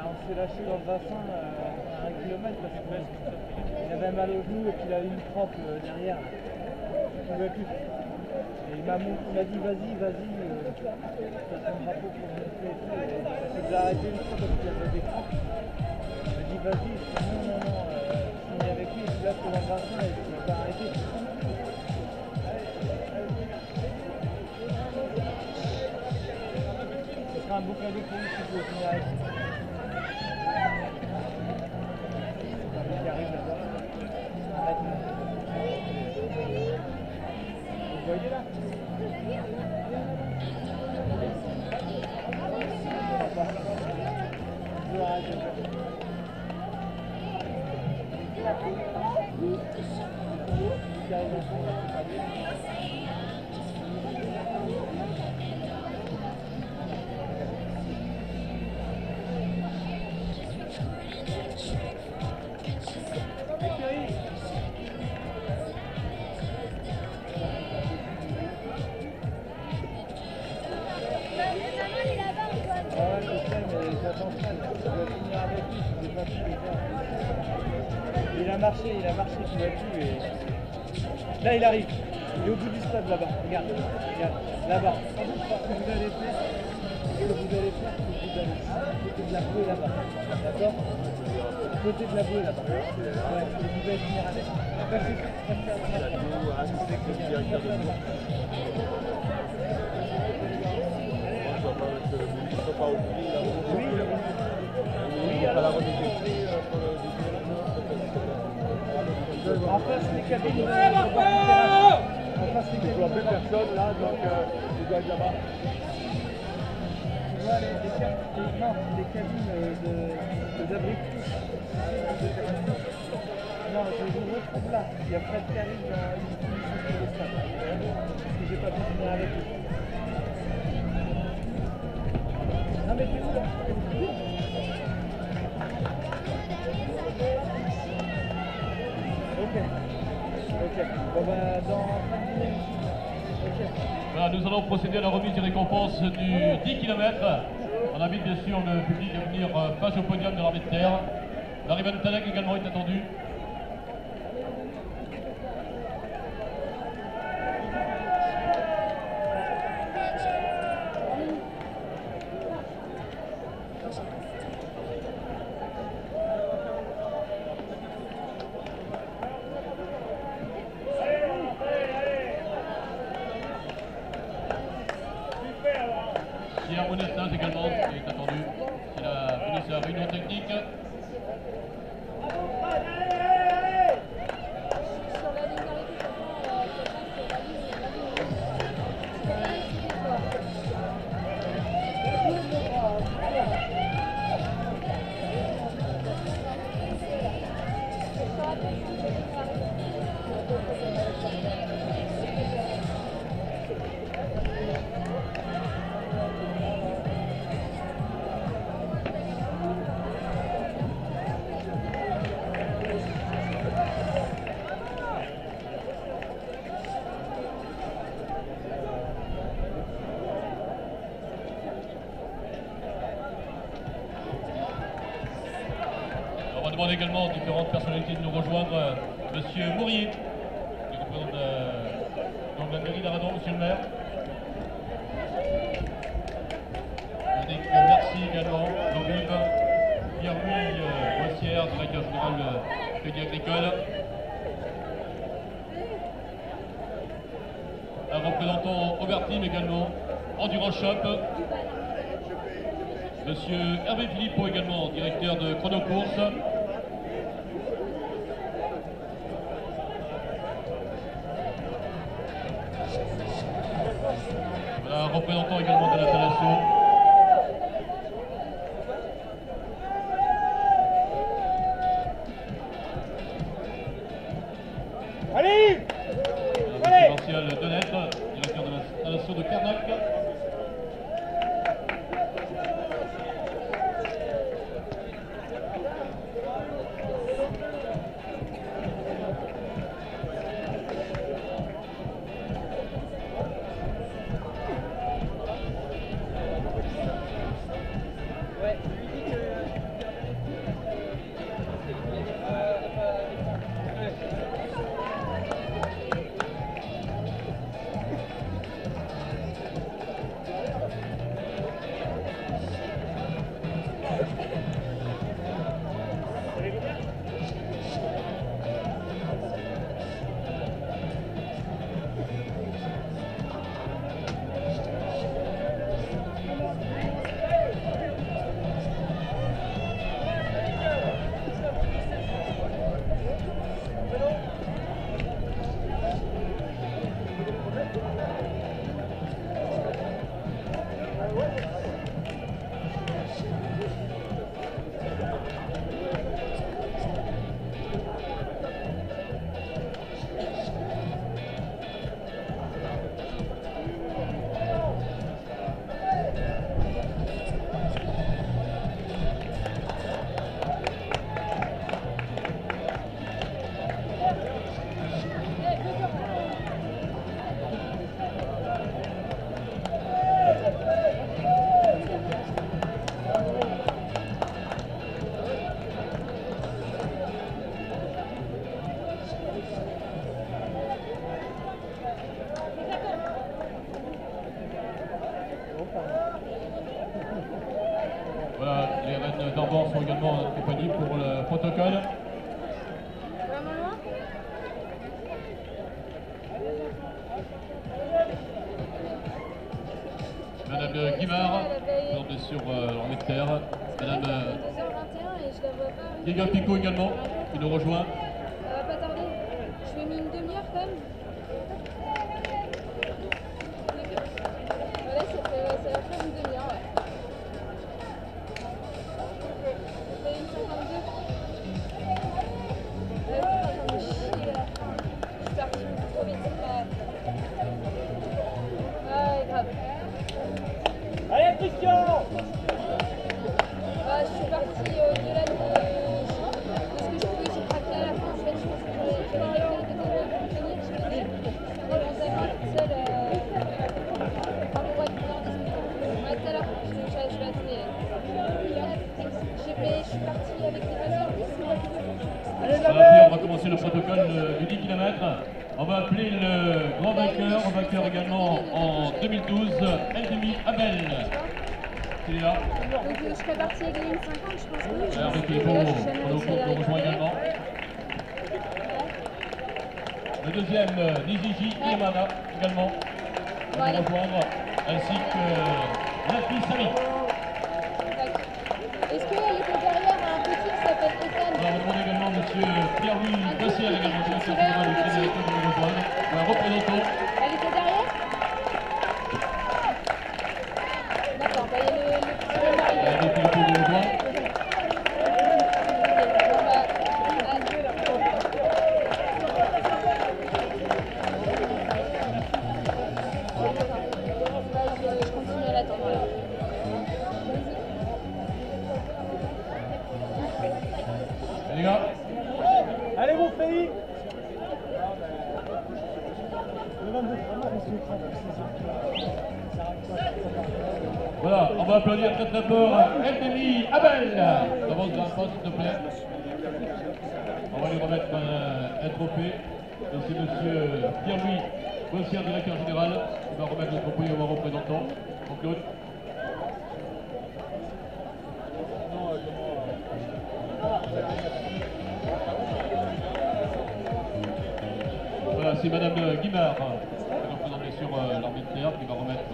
On s'est lâché dans le bassin à 1 km parce qu'il avait mal au genou et qu'il avait une crampe derrière. Il ne pouvait plus. Et il m'a dit vas-y, t'as ton drapeau pour monter et tout. J'ai arrêté une fois parce qu'il avait des crampes. Il m'a dit vas-y, non, je suis avec lui, je suis là pour le bassin et il ne m'a pas arrêté. Ce sera un beau cadeau pour lui si je veux finir avec lui. Il arrive là-bas. Vous voyez là? Il a marché, tu l'as vu et... Là il arrive, il est au bout du stade là-bas, regarde, là-bas. Ce que vous allez faire, c'est que vous allez côté de la bleue là-bas, d'accord? Côté de la bleue là-bas. Ouais, et vous allez finir avec. En face les cabines, en face les cabines, plus personne là, donc il doit être là-bas. Tu vois les cabines d'abri. Non, je vous retrouve là. Il y a Fred qui arrive sur le stade. Parce que j'ai pas pu finir avec lui. Non mais t'es où là? Ok. Bon bah dans 30 minutes. Ok. Voilà, nous allons procéder à la remise des récompenses du 10 km. On invite bien sûr le public à venir face au podium de l'armée de terre. L'arrivée de Talek également est attendue. Pierre Monestin également qui est attendu. C'est la sa réunion technique. On va demander également aux différentes personnalités de nous rejoindre. Monsieur Mourier, qui représente donc la mairie d'Aradon, monsieur le maire. Merci également, Jean-Yves, Pierre-Louis Boissière, directeur général du Crédit Agricole. Un représentant Aubertime également, Endurance Shop. Monsieur Hervé Philippot également, directeur de Chronocourse. Voilà, un représentant également de l'installation. Allez! Allez! Martial Denêtre, directeur de l'installation de Carnac. Voilà, les reines d'Orban sont également en notre compagnie pour le protocole. Madame Guimard, présentée sur en hectare. Madame Diego Pico également, qui nous rejoint. Ça va pas tarder. Je fais mis une demi-heure quand même. Voilà, ça va faire une demi-heure, ouais. Ça fait une 52. Ouais, c'est pas comme chier là. Je suis partie trop vite. Ouais, grave. Allez, Christian! Bah, je suis partie au-delà de ce que je pouvais, j'ai craqué à la fin. En fait, je pense que j'avais réglé de tenir, je faisais longtemps toute seule. Enfin, pour être bien discutée. Ouais, tout à l'heure, je vais attendre. Je suis partie avec des patients. Voilà, on va commencer le protocole du 10 km. On va appeler le grand vainqueur également en 2012, Eldemi Abel. Il est là. Donc je serais partie avec les 50, je pense que oui. Alors, Philippot, on nous rejoint également. Le deuxième, Niziji Iemana également. On va nous rejoindre, ainsi que Lafi Sami. Est-ce qu'elle est Pierre-Louis Bossière également, directeur général du Crédit Agricole de Métropole, un représentant. Elle était derrière? D'accord, bah il y a le petit Avec le tour de droit. Je continue à l'attendre. Les gars. Allez mon pays. Voilà, on va applaudir très très fort Elmini Abel. Avance dans un pas, s'il te plaît. On va lui remettre un trophée. Et c'est monsieur Pierre-Louis Bossière, directeur général, qui va remettre le trophée au représentant. Donc Claude. Voilà, c'est madame Guimard, qui représente bien sûr l'armée de terre, qui va remettre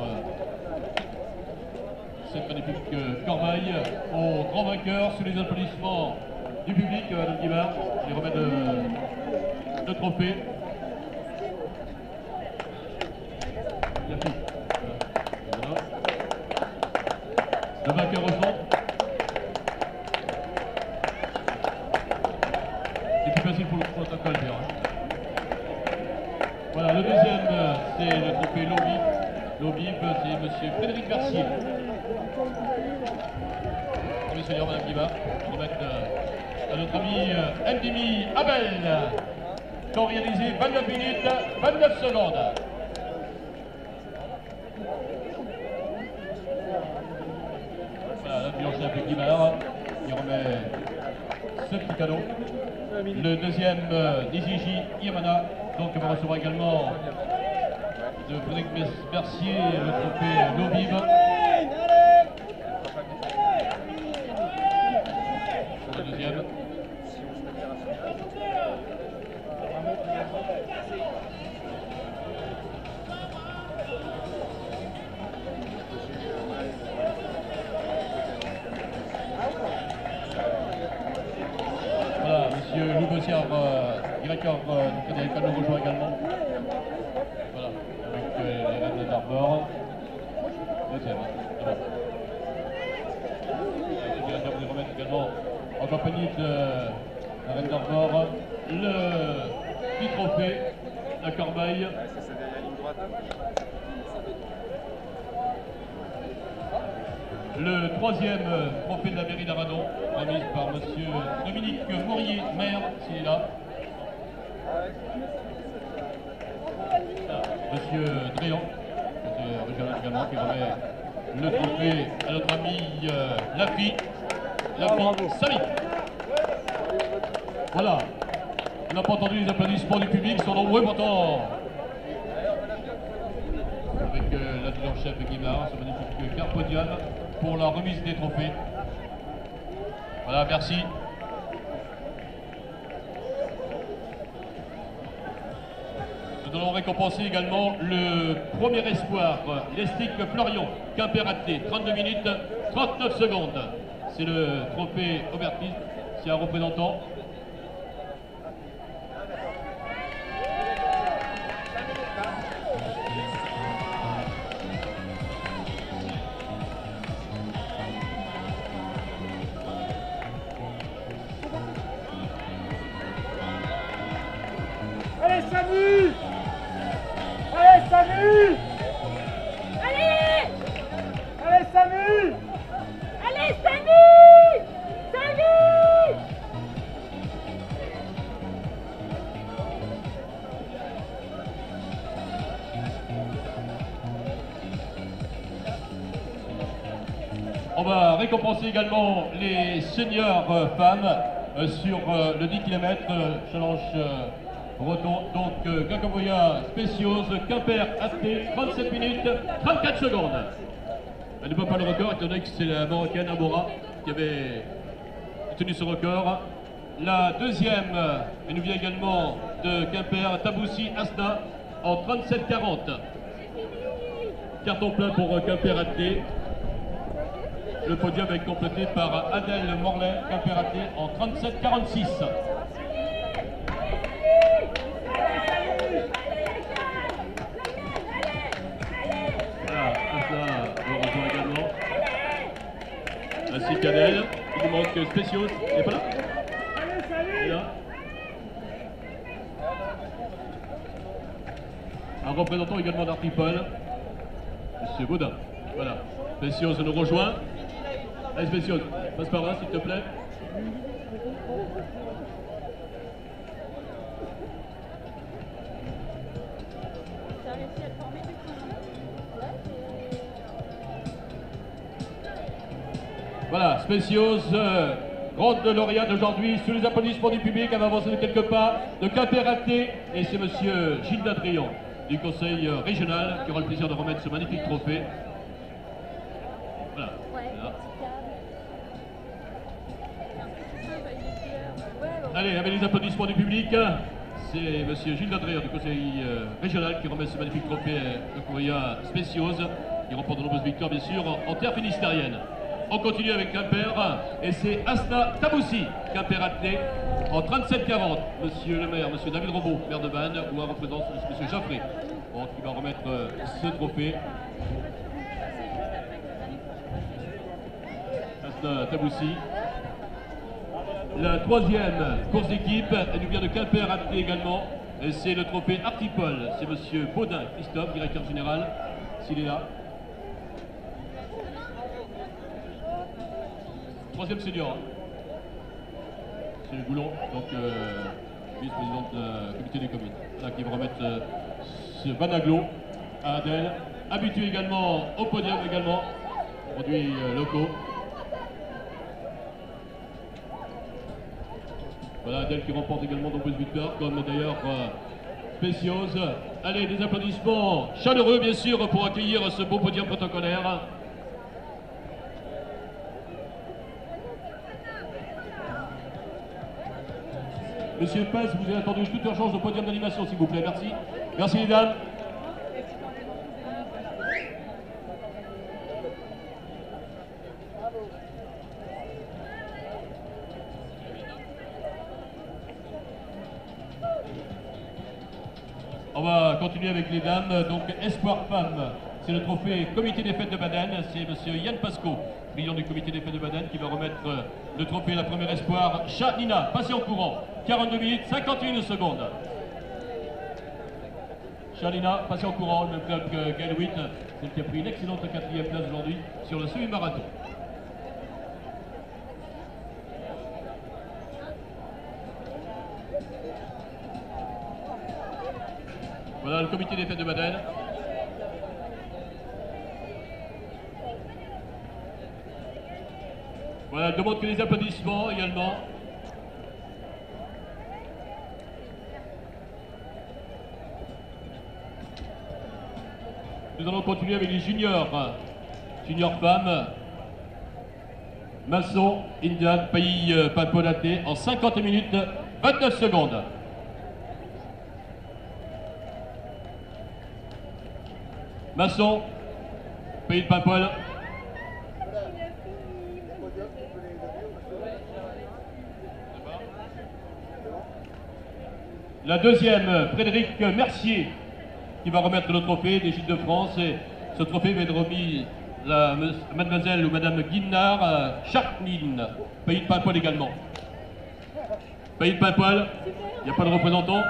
cette magnifique corbeille au grand vainqueur sous les applaudissements du public, madame Guimard, qui remet le trophée. Merci. Voilà. Le vainqueur au centre. C'est plus facile pour le protocole, d'ailleurs. Voilà, le deuxième, c'est le trophée Lobib. Lobib, c'est monsieur Frédéric Mercier. Monsieur madame Guimard, on va mettre à notre ami Ndimi Abel. Temps réalisé 29 minutes, 29 secondes. Voilà, l'adjudant-chef Guimard, qui remet ce petit cadeau. Le deuxième, Niziji Yamana, donc on va recevoir également de Frédéric Mercier le trophée Lobib. Le deuxième. Voilà, monsieur Louis Bossière, directeur du Crédit Agricole, nous rejoint également. Voilà, avec les reines d'Arbor. Deuxième. Voilà. Le directeur vous remettre également en compagnie de la reine d'Arbor le petit trophée, la corbeille. Le troisième trophée de la mairie d'Aradon, remise par monsieur Dominique Maurier, maire, s'il est là. Monsieur Dréan, régional également, qui remet le trophée à notre ami Lafi Samy. Voilà. On n'a pas entendu les applaudissements du public, ils sont nombreux pourtant. Avec l'adjudant-chef Guimard, ce magnifique carpodium pour la remise des trophées. Voilà, merci. Nous allons récompenser également le premier espoir, l'Estic Florian, Quimper Athlé, 32 minutes, 39 secondes. C'est le trophée Aubertis, c'est un représentant. Allez Samu! Allez Samu! Allez! Allez Samu! Allez, Samu! Samu! On va récompenser également les seniors femmes sur le 10 km challenge breton. Donc Gakaboya Spéciose, Quimper Athlé, 37 minutes, 34 secondes. Elle ne bat pas le record, étant donné que c'est la Marocaine Amora qui avait tenu ce record. La deuxième, elle nous vient également de Quimper, Taboussi Asna, en 37-40. Carton plein pour Quimper Athlé. Le podium est complété par Adèle Morlaix, Quimper Athlé, en 37-46. ainsi qu'Adèle. Il nous manque Spécios. Il n'est pas là? Il est là. Un représentant également d'Artipol, Monsieur Baudin. Voilà. Spécios nous rejoint. Allez Spécios, passe par là s'il te plaît. Voilà, Spécios, grande lauréate aujourd'hui, sous les applaudissements du public, elle va avancer de quelques pas, de Quimper-Acté, et c'est Monsieur Gilles Dadrian du conseil régional qui aura le plaisir de remettre ce magnifique trophée. Voilà. Voilà. Allez, avec les applaudissements du public, c'est Monsieur Gilles Dadrian du conseil régional qui remet ce magnifique trophée de Couria Spécios, qui remporte de nombreuses victoires bien sûr en terre finistérienne. On continue avec Quimper et c'est Asna Taboussi, Quimper-Acté, en 37-40. Monsieur le maire, Monsieur David Robot, maire de Vannes, ou un représentant, Monsieur Jaffré, qui va remettre ce trophée. Asna Taboussi. La troisième course d'équipe, elle nous vient de Quimper-Acté également, et c'est le trophée Artipol. C'est Monsieur Baudin Christophe, directeur général, s'il est là. Troisième senior, c'est le Goulon, donc vice-présidente du comité des communes, là, qui va remettre ce Vanaglo à Adèle, habitué également au podium également, produits locaux. Voilà Adèle qui remporte également de nombreuses victoires, comme d'ailleurs Spécios. Allez, des applaudissements chaleureux bien sûr pour accueillir ce beau podium protocolaire. Monsieur Pes, vous avez attendu toute urgence au podium d'animation, s'il vous plaît. Merci. Merci, les dames. On va continuer avec les dames. Donc, Espoir Femmes, c'est le trophée Comité des Fêtes de Baden. C'est Monsieur Yann Pasco, président du Comité des Fêtes de Baden, qui va remettre le trophée La Première Espoir. Chat Nina, passé en courant. 42 minutes, 51 secondes. Chalina, passé en courant, le même club que Gaël Witt, celle qui a pris une excellente 4e place aujourd'hui sur le semi-marathon. Voilà le comité des fêtes de Baden. Voilà, elle demande que les applaudissements également. Nous allons continuer avec les juniors. Juniors femmes. Masson, Indian, pays Pampolaté en 50 minutes, 29 secondes. Masson, pays de Paimpol. La deuxième, Frédéric Mercier, qui va remettre le trophée des Gilles de France. Et ce trophée va être remis à mademoiselle ou madame Guinard Charknin, pays de Paimpol également. Pays de Paimpol, il n'y a pas de représentant.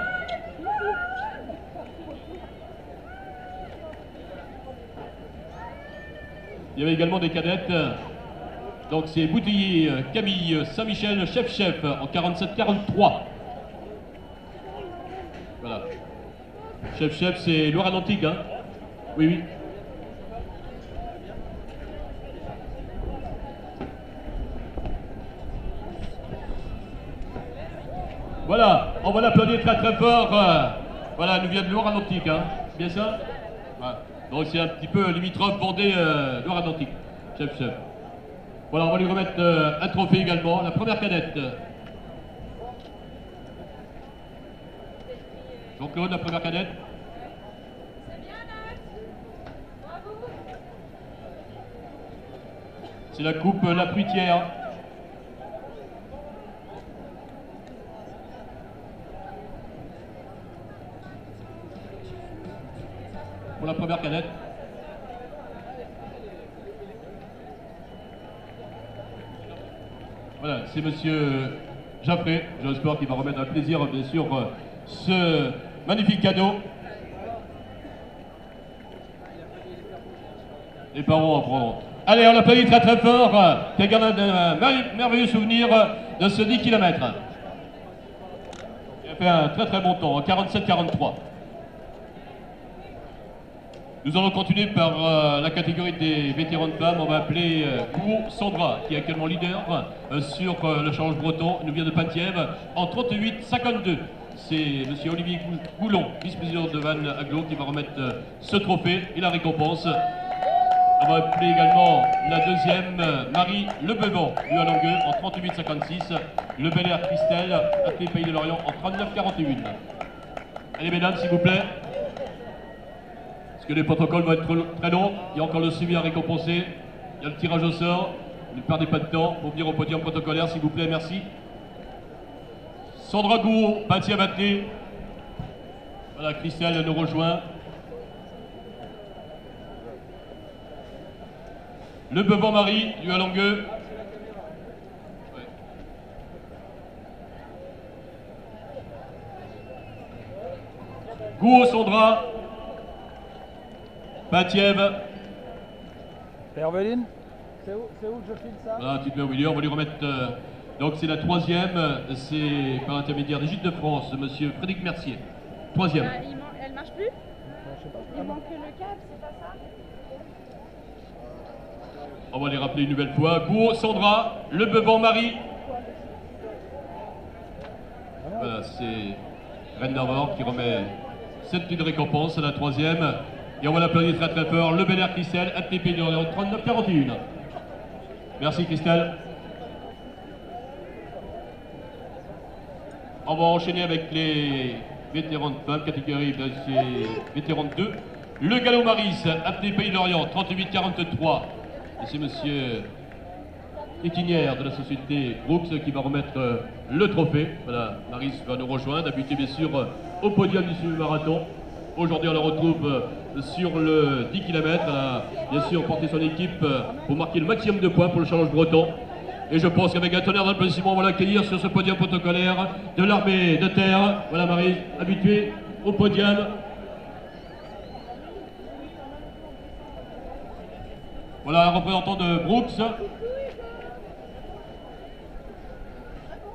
Il y avait également des cadettes. Donc c'est Boutillier Camille Saint-Michel, chef en 47-43. Voilà. Chef, c'est Loire-Atlantique, hein? Oui, oui. Voilà, on va l'applaudir très très fort. Voilà, elle nous vient de Loire-Atlantique, hein? Bien ça? Voilà. Donc c'est un petit peu limitrophe Vendée Loire-Atlantique, chef. Voilà, on va lui remettre un trophée également, la première cadette. Jean-Claude, la première cadette. C'est la coupe La Fruitière. Pour la première cadette. Voilà, c'est monsieur Jaffré, j'espère qu'il va remettre un plaisir, bien sûr, ce magnifique cadeau. Les parents en prendront. Allez, on applaudit très très fort. Quel garde un merveilleux souvenir de ce 10 km. Il a fait un très très bon temps, 47-43. Nous allons continuer par la catégorie des vétérans de femmes. On va appeler Gou Sandra, qui est actuellement leader sur le challenge breton. Elle nous vient de Penthièvre en 38-52. C'est monsieur Olivier Goulon, vice-président de Van Aglo, qui va remettre ce trophée et la récompense. On va appeler également la deuxième, Marie Lebevan, du à Langueux, en 38-56. Le Bel Air Christelle, appelé Pays de Lorient, en 39-41. Allez, mesdames, s'il vous plaît. Parce que les protocoles vont être très longs. Il y a encore le suivi à récompenser. Il y a le tirage au sort. Ne perdez pas de temps pour venir au podium protocolaire, s'il vous plaît. Merci. Sandra Gou, Bâti Abatté. Voilà, Christelle nous rejoint. Le Bevan Marie, du à Langueux. Ouais. Gou Sandra. Batiev. Herveline, c'est où que je file ça? Voilà, tu te mets au milieu, on va lui remettre. Donc c'est la troisième, c'est par l'intermédiaire des Gîtes de France, monsieur Frédéric Mercier. Troisième. Elle marche plus? Il manque le câble, c'est pas ça? On va les rappeler une nouvelle fois. Gou Sandra, Le Bevan Marie. Voilà, c'est Reine d'Arvor qui remet cette petite récompense à la troisième. Et on va l'applaudir très très fort. Le Bel Air Christelle, ATP de 39-41. Merci Christelle. On va enchaîner avec les vétérans de femmes, catégorie vétérans de 2. Le Gallo Maris, ATP Pays de Lorient, 38-43. Et c'est monsieur Équinière de la société Brooks qui va remettre le trophée. Voilà, Maris va nous rejoindre, habitué bien sûr au podium du semi-marathon. Aujourd'hui, on la retrouve sur le 10 km. Elle a bien sûr porté son équipe pour marquer le maximum de points pour le challenge breton. Et je pense qu'avec un tonnerre d'applaudissements, on va l'accueillir sur ce podium protocolaire de l'armée de terre. Voilà Marie, habituée au podium. Voilà un représentant de Brooks.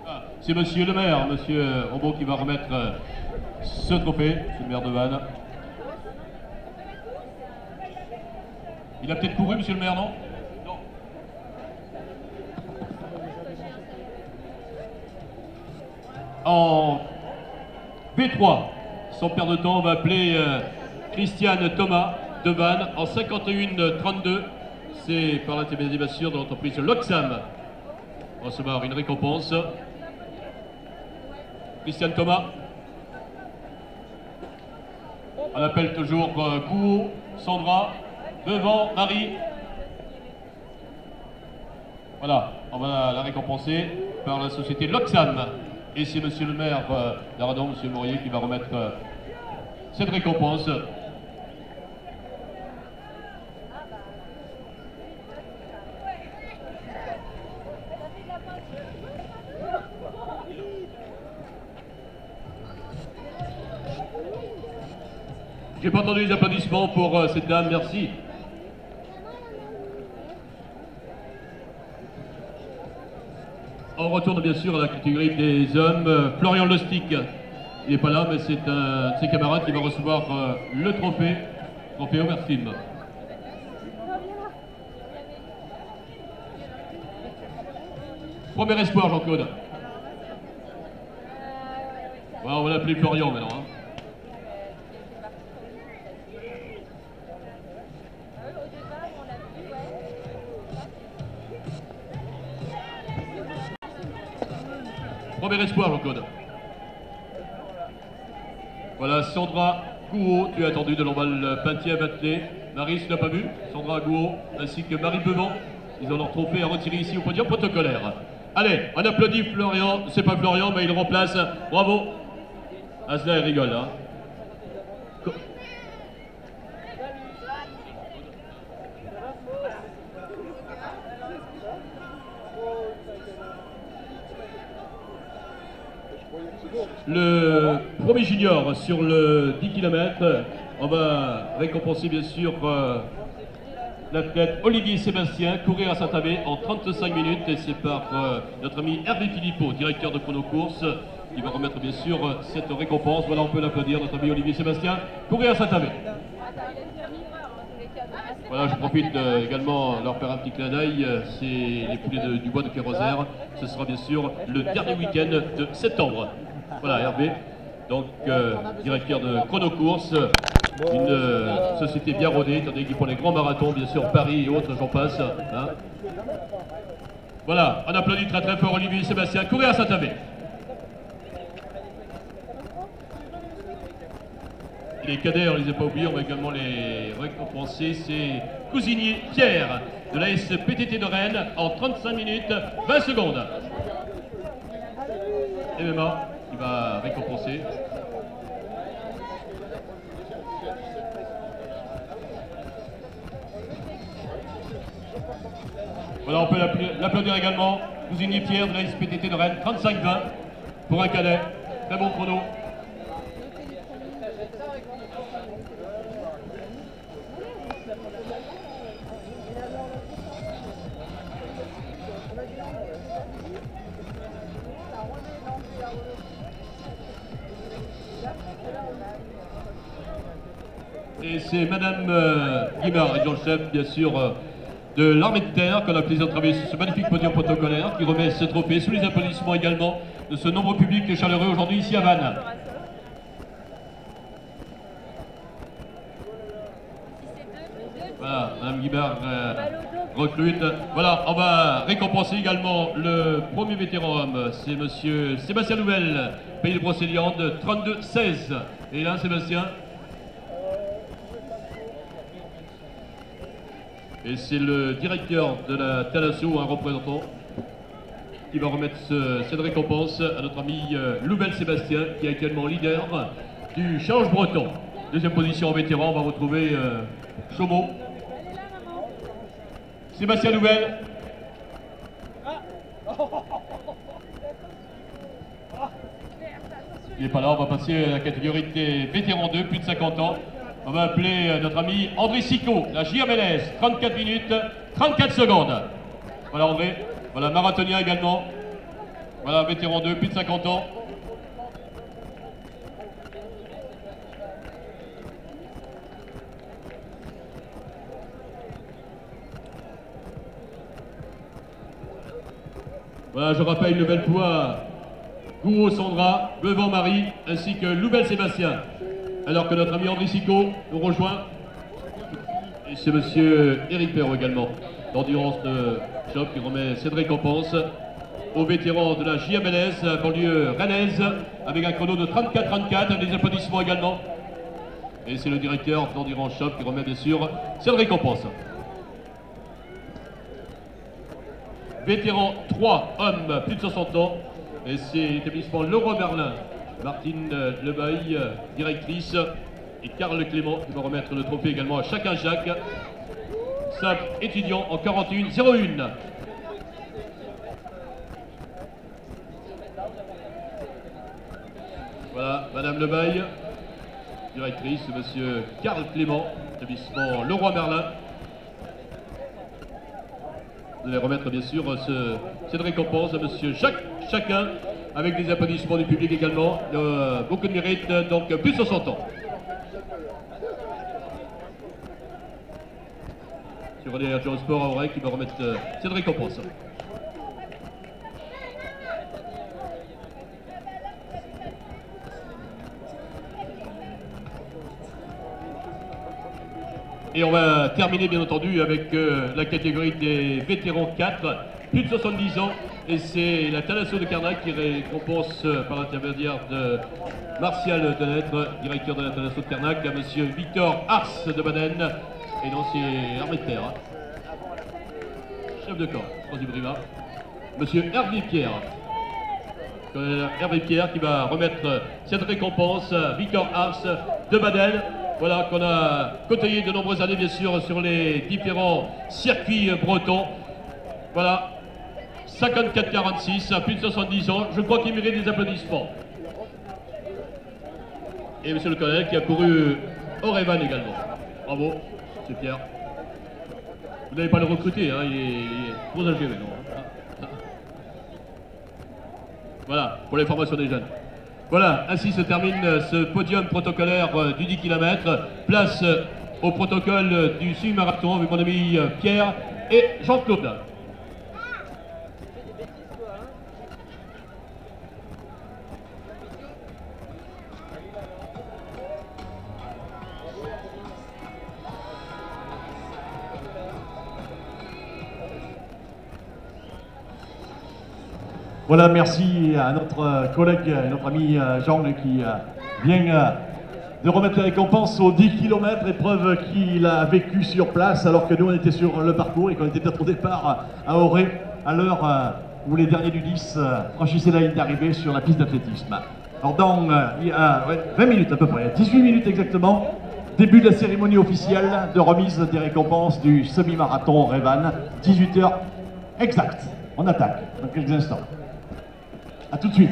Ah, c'est monsieur le maire, monsieur Ombo, qui va remettre ce trophée. C'est le maire de Vannes. Il a peut-être couru, monsieur le maire, non? Non. En B3, sans perdre de temps, on va appeler Christiane Thomas de Vannes en 51-32. C'est par l'intermédiaire bien sûr de l'entreprise Loxam. On va recevoir une récompense. Christiane Thomas. On appelle toujours Gou, Sandra, Bevan, Marie. Voilà, on va la récompenser par la société Loxam. Et c'est monsieur le maire d'Aradon, monsieur Maurier, qui va remettre cette récompense. J'ai pas entendu les applaudissements pour cette dame, merci. On retourne bien sûr à la catégorie des hommes. Florian Lustig, il n'est pas là, mais c'est un de ses camarades qui va recevoir le trophée Oversteam. Premier espoir, Jean-Claude. Ouais, on va l'appeler Florian maintenant. Hein. Premier espoir, Jean-Claude. Voilà, Sandra Gouault, tu es attendu de l'enval Penthièvre attelé. Marie, tu n'as pas vu. Sandra Gouault, ainsi que Marie Bevan. Ils ont leur trophée à retirer ici au podium protocolaire. Allez, on applaudit Florian. C'est pas Florian, mais il remplace. Bravo. Asla, il rigole, hein. le premier junior sur le 10 km. On va récompenser bien sûr l'athlète Olivier Sébastien, courir à Saint-Avé en 35 minutes. Et c'est par notre ami Hervé Philippot, directeur de chrono-course, qui va remettre bien sûr cette récompense. Voilà, on peut l'applaudir, notre ami Olivier Sébastien, courir à Saint-Avé. Voilà, je profite également de leur faire un petit clin d'œil. C'est les poulets du bois de Kérosère. Ce sera bien sûr le dernier week-end de septembre. Voilà, Hervé, donc directeur de chrono-course, une société bien rodée, étant donné qu'ils font les grands marathons, bien sûr Paris et autres, j'en passe. Hein. Voilà, on applaudit très très fort Olivier Sébastien, courir à Saint-Avé. Les cadets, on ne les a pas oubliés, on va également les récompenser. C'est Cousinier Pierre de la SPTT de Rennes en 35 minutes 20 secondes. MMA qui va récompenser. Voilà, on peut l'applaudir également. Cousinier Pierre de la SPTT de Rennes, 35-20 pour un cadet. Très bon chrono. Et c'est Madame Guimard, adjoint-chef, bien sûr, de l'armée de terre, qu'on a plaisir de travailler sur ce magnifique podium protocolaire, qui remet ce trophée sous les applaudissements également de ce nombreux public chaleureux aujourd'hui ici à Vannes. Voilà, Madame Guimard recrute. Voilà, on va récompenser également le premier vétéran homme, c'est Monsieur Sébastien Louvel, Pays de Brocéliande, 32-16. Et là, Sébastien. Et c'est le directeur de la Thalasso, un représentant, qui va remettre cette récompense à notre ami Louvel Sébastien, qui est actuellement leader du Challenge Breton. Deuxième position en vétéran, on va retrouver Chaumont. Sébastien Louvel. Il n'est pas là, on va passer à la catégorie des vétérans 2, plus de 50 ans. On va appeler notre ami André Sicot, la JMLS, 34 minutes, 34 secondes. Voilà André, voilà marathonien également. Voilà, vétéran 2, plus de 50 ans. Voilà, je rappelle une nouvelle fois Gouraud Sandra, Bevan Marie, ainsi que Louvel Sébastien. Alors que notre ami André Sicot nous rejoint. Et c'est monsieur Éric Perrault également, d'Endurance de Shop, qui remet cette récompense aux vétérans de la JMLS, banlieue rennaise, avec un chrono de 34-34, avec des applaudissements également. Et c'est le directeur d'Endurance Shop qui remet bien sûr cette récompense. Vétéran 3, homme, plus de 60 ans, et c'est l'établissement Leroy Merlin. Martine Lebaille, directrice, et Karl Clément qui va remettre le trophée également à chacun Jacques, simple étudiant en 41-01. Voilà, Madame Lebaille, directrice, Monsieur Karl Clément, établissement Leroy Merlin. Vous allez remettre bien sûr cette récompense à Monsieur Jacques Chacun, avec des applaudissements du public également. Beaucoup de mérite, donc plus de 60 ans. Sur les adjoints au sport à Auray qui va remettre cette récompense. Et on va terminer bien entendu avec la catégorie des vétérans 4, plus de 70 ans. Et c'est la Thalasso de Carnac qui récompense par l'intermédiaire de Martial Denêtre, directeur de la Thalasso de Carnac, à monsieur Victor Ars de Baden. Et non, c'est armée de terre. Hein. Chef de camp, France du Briva. Monsieur Hervé Pierre. Hervé Pierre qui va remettre cette récompense à Victor Ars de Baden. Voilà, qu'on a côtoyé de nombreuses années, bien sûr, sur les différents circuits bretons. Voilà, 54-46, à plus de 70 ans. Je crois qu'il mérite des applaudissements. et monsieur le colonel qui a couru au Revan également. Bravo, c'est Pierre. Vous n'allez pas le recruter, hein, il est trop âgé maintenant. Voilà, pour les formations des jeunes. Voilà, ainsi se termine ce podium protocolaire du 10 km. Place au protocole du semi-marathon avec mon ami Pierre et Jean-Claude. Voilà, merci à notre collègue, notre ami Jean qui vient de remettre la récompense aux 10 km, épreuve qu'il a vécue sur place alors que nous on était sur le parcours et qu'on était peut-être au départ à Auray à l'heure où les derniers du 10 franchissaient la ligne d'arrivée sur la piste d'athlétisme. Alors dans 20 minutes à peu près, 18 minutes exactement, début de la cérémonie officielle de remise des récompenses du semi-marathon Revan, 18h exact. On attaque dans quelques instants. A tout de suite.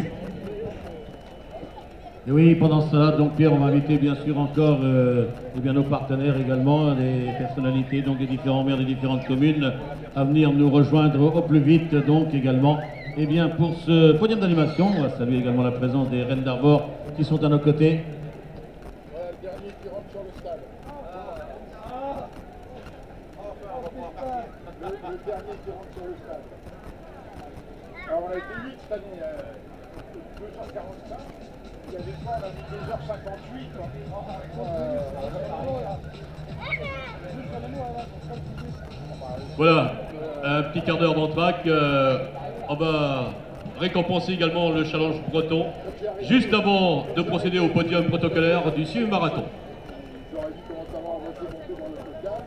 Et oui, pendant cela, donc Pierre, on va inviter bien sûr encore eh bien, nos partenaires également, les personnalités donc, des différents maires des différentes communes à venir nous rejoindre au plus vite donc également. Eh bien, pour ce podium d'animation, on va saluer également la présence des Reines d'Arbor qui sont à nos côtés. Le dernier qui rentre sur le stade. Le dernier qui rentre sur le stade. Alors on a été 8 cette année, 2h45, il y avait quoi là, 2h58 Voilà, un petit quart d'heure d'entraque. On va récompenser également le challenge breton, juste avant de procéder au podium protocolaire du semi-marathon. J'aurais dit comment ça va avancer monter dans le podcast.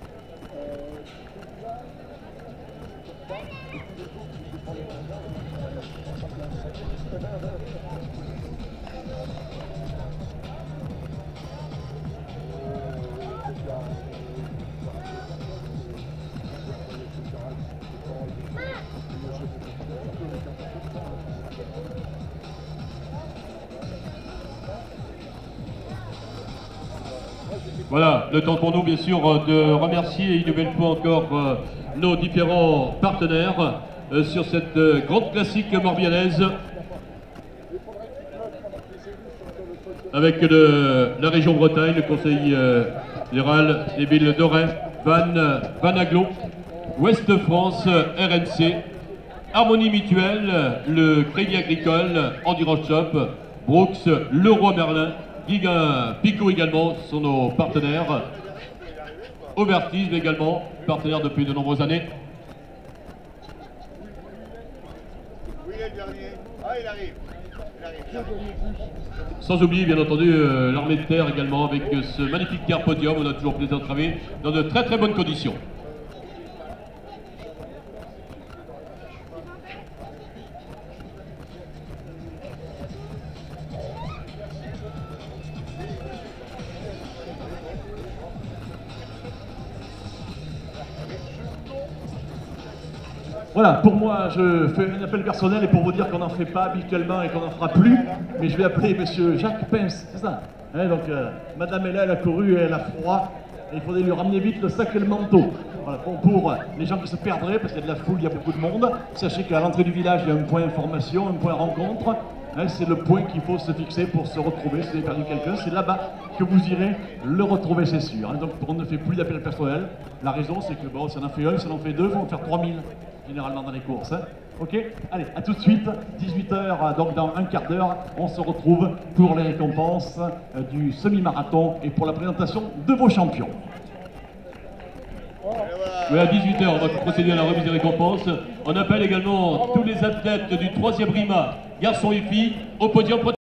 Voilà, le temps pour nous bien sûr de remercier une nouvelle fois encore nos différents partenaires sur cette grande classique morbihannaise avec la région Bretagne, le conseil général des villes d'Auray, Vannes, Vanaglo, Ouest France, RMC, Harmonie Mutuelle, le Crédit Agricole, Endurance Shop, Brooks, Leroy Merlin, Giga Pico également sont nos partenaires. Overtisme également, partenaire depuis de nombreuses années. Oui, le dernier. Ah, il arrive. Sans oublier bien entendu l'armée de terre également avec ce magnifique car podium. On a toujours plaisir de travailler dans de très très bonnes conditions. Voilà, pour moi, je fais un appel personnel et pour vous dire qu'on n'en fait pas habituellement et qu'on n'en fera plus, mais je vais appeler monsieur Jacques Pince, c'est ça hein, donc, madame est là, elle a couru, elle a froid, et il faudrait lui ramener vite le sac et le manteau. Voilà, pour les gens qui se perdraient, parce qu'il y a de la foule, il y a beaucoup de monde, sachez qu'à l'entrée du village, il y a un point information, un point rencontre, hein, c'est le point qu'il faut se fixer pour se retrouver. Si vous avez perdu quelqu'un, c'est là-bas que vous irez le retrouver, c'est sûr. Hein. Donc on ne fait plus d'appel personnel. La raison, c'est que bon, ça en fait un, ça en fait deux, il faut en faire 3000 généralement dans les courses. Hein. Ok, allez, à tout de suite, 18h, donc dans un quart d'heure, on se retrouve pour les récompenses du semi-marathon et pour la présentation de vos champions. Oui, à 18h, on va procéder à la remise des récompenses. On appelle également tous les athlètes du 3e RIMA, garçons et filles, au podium.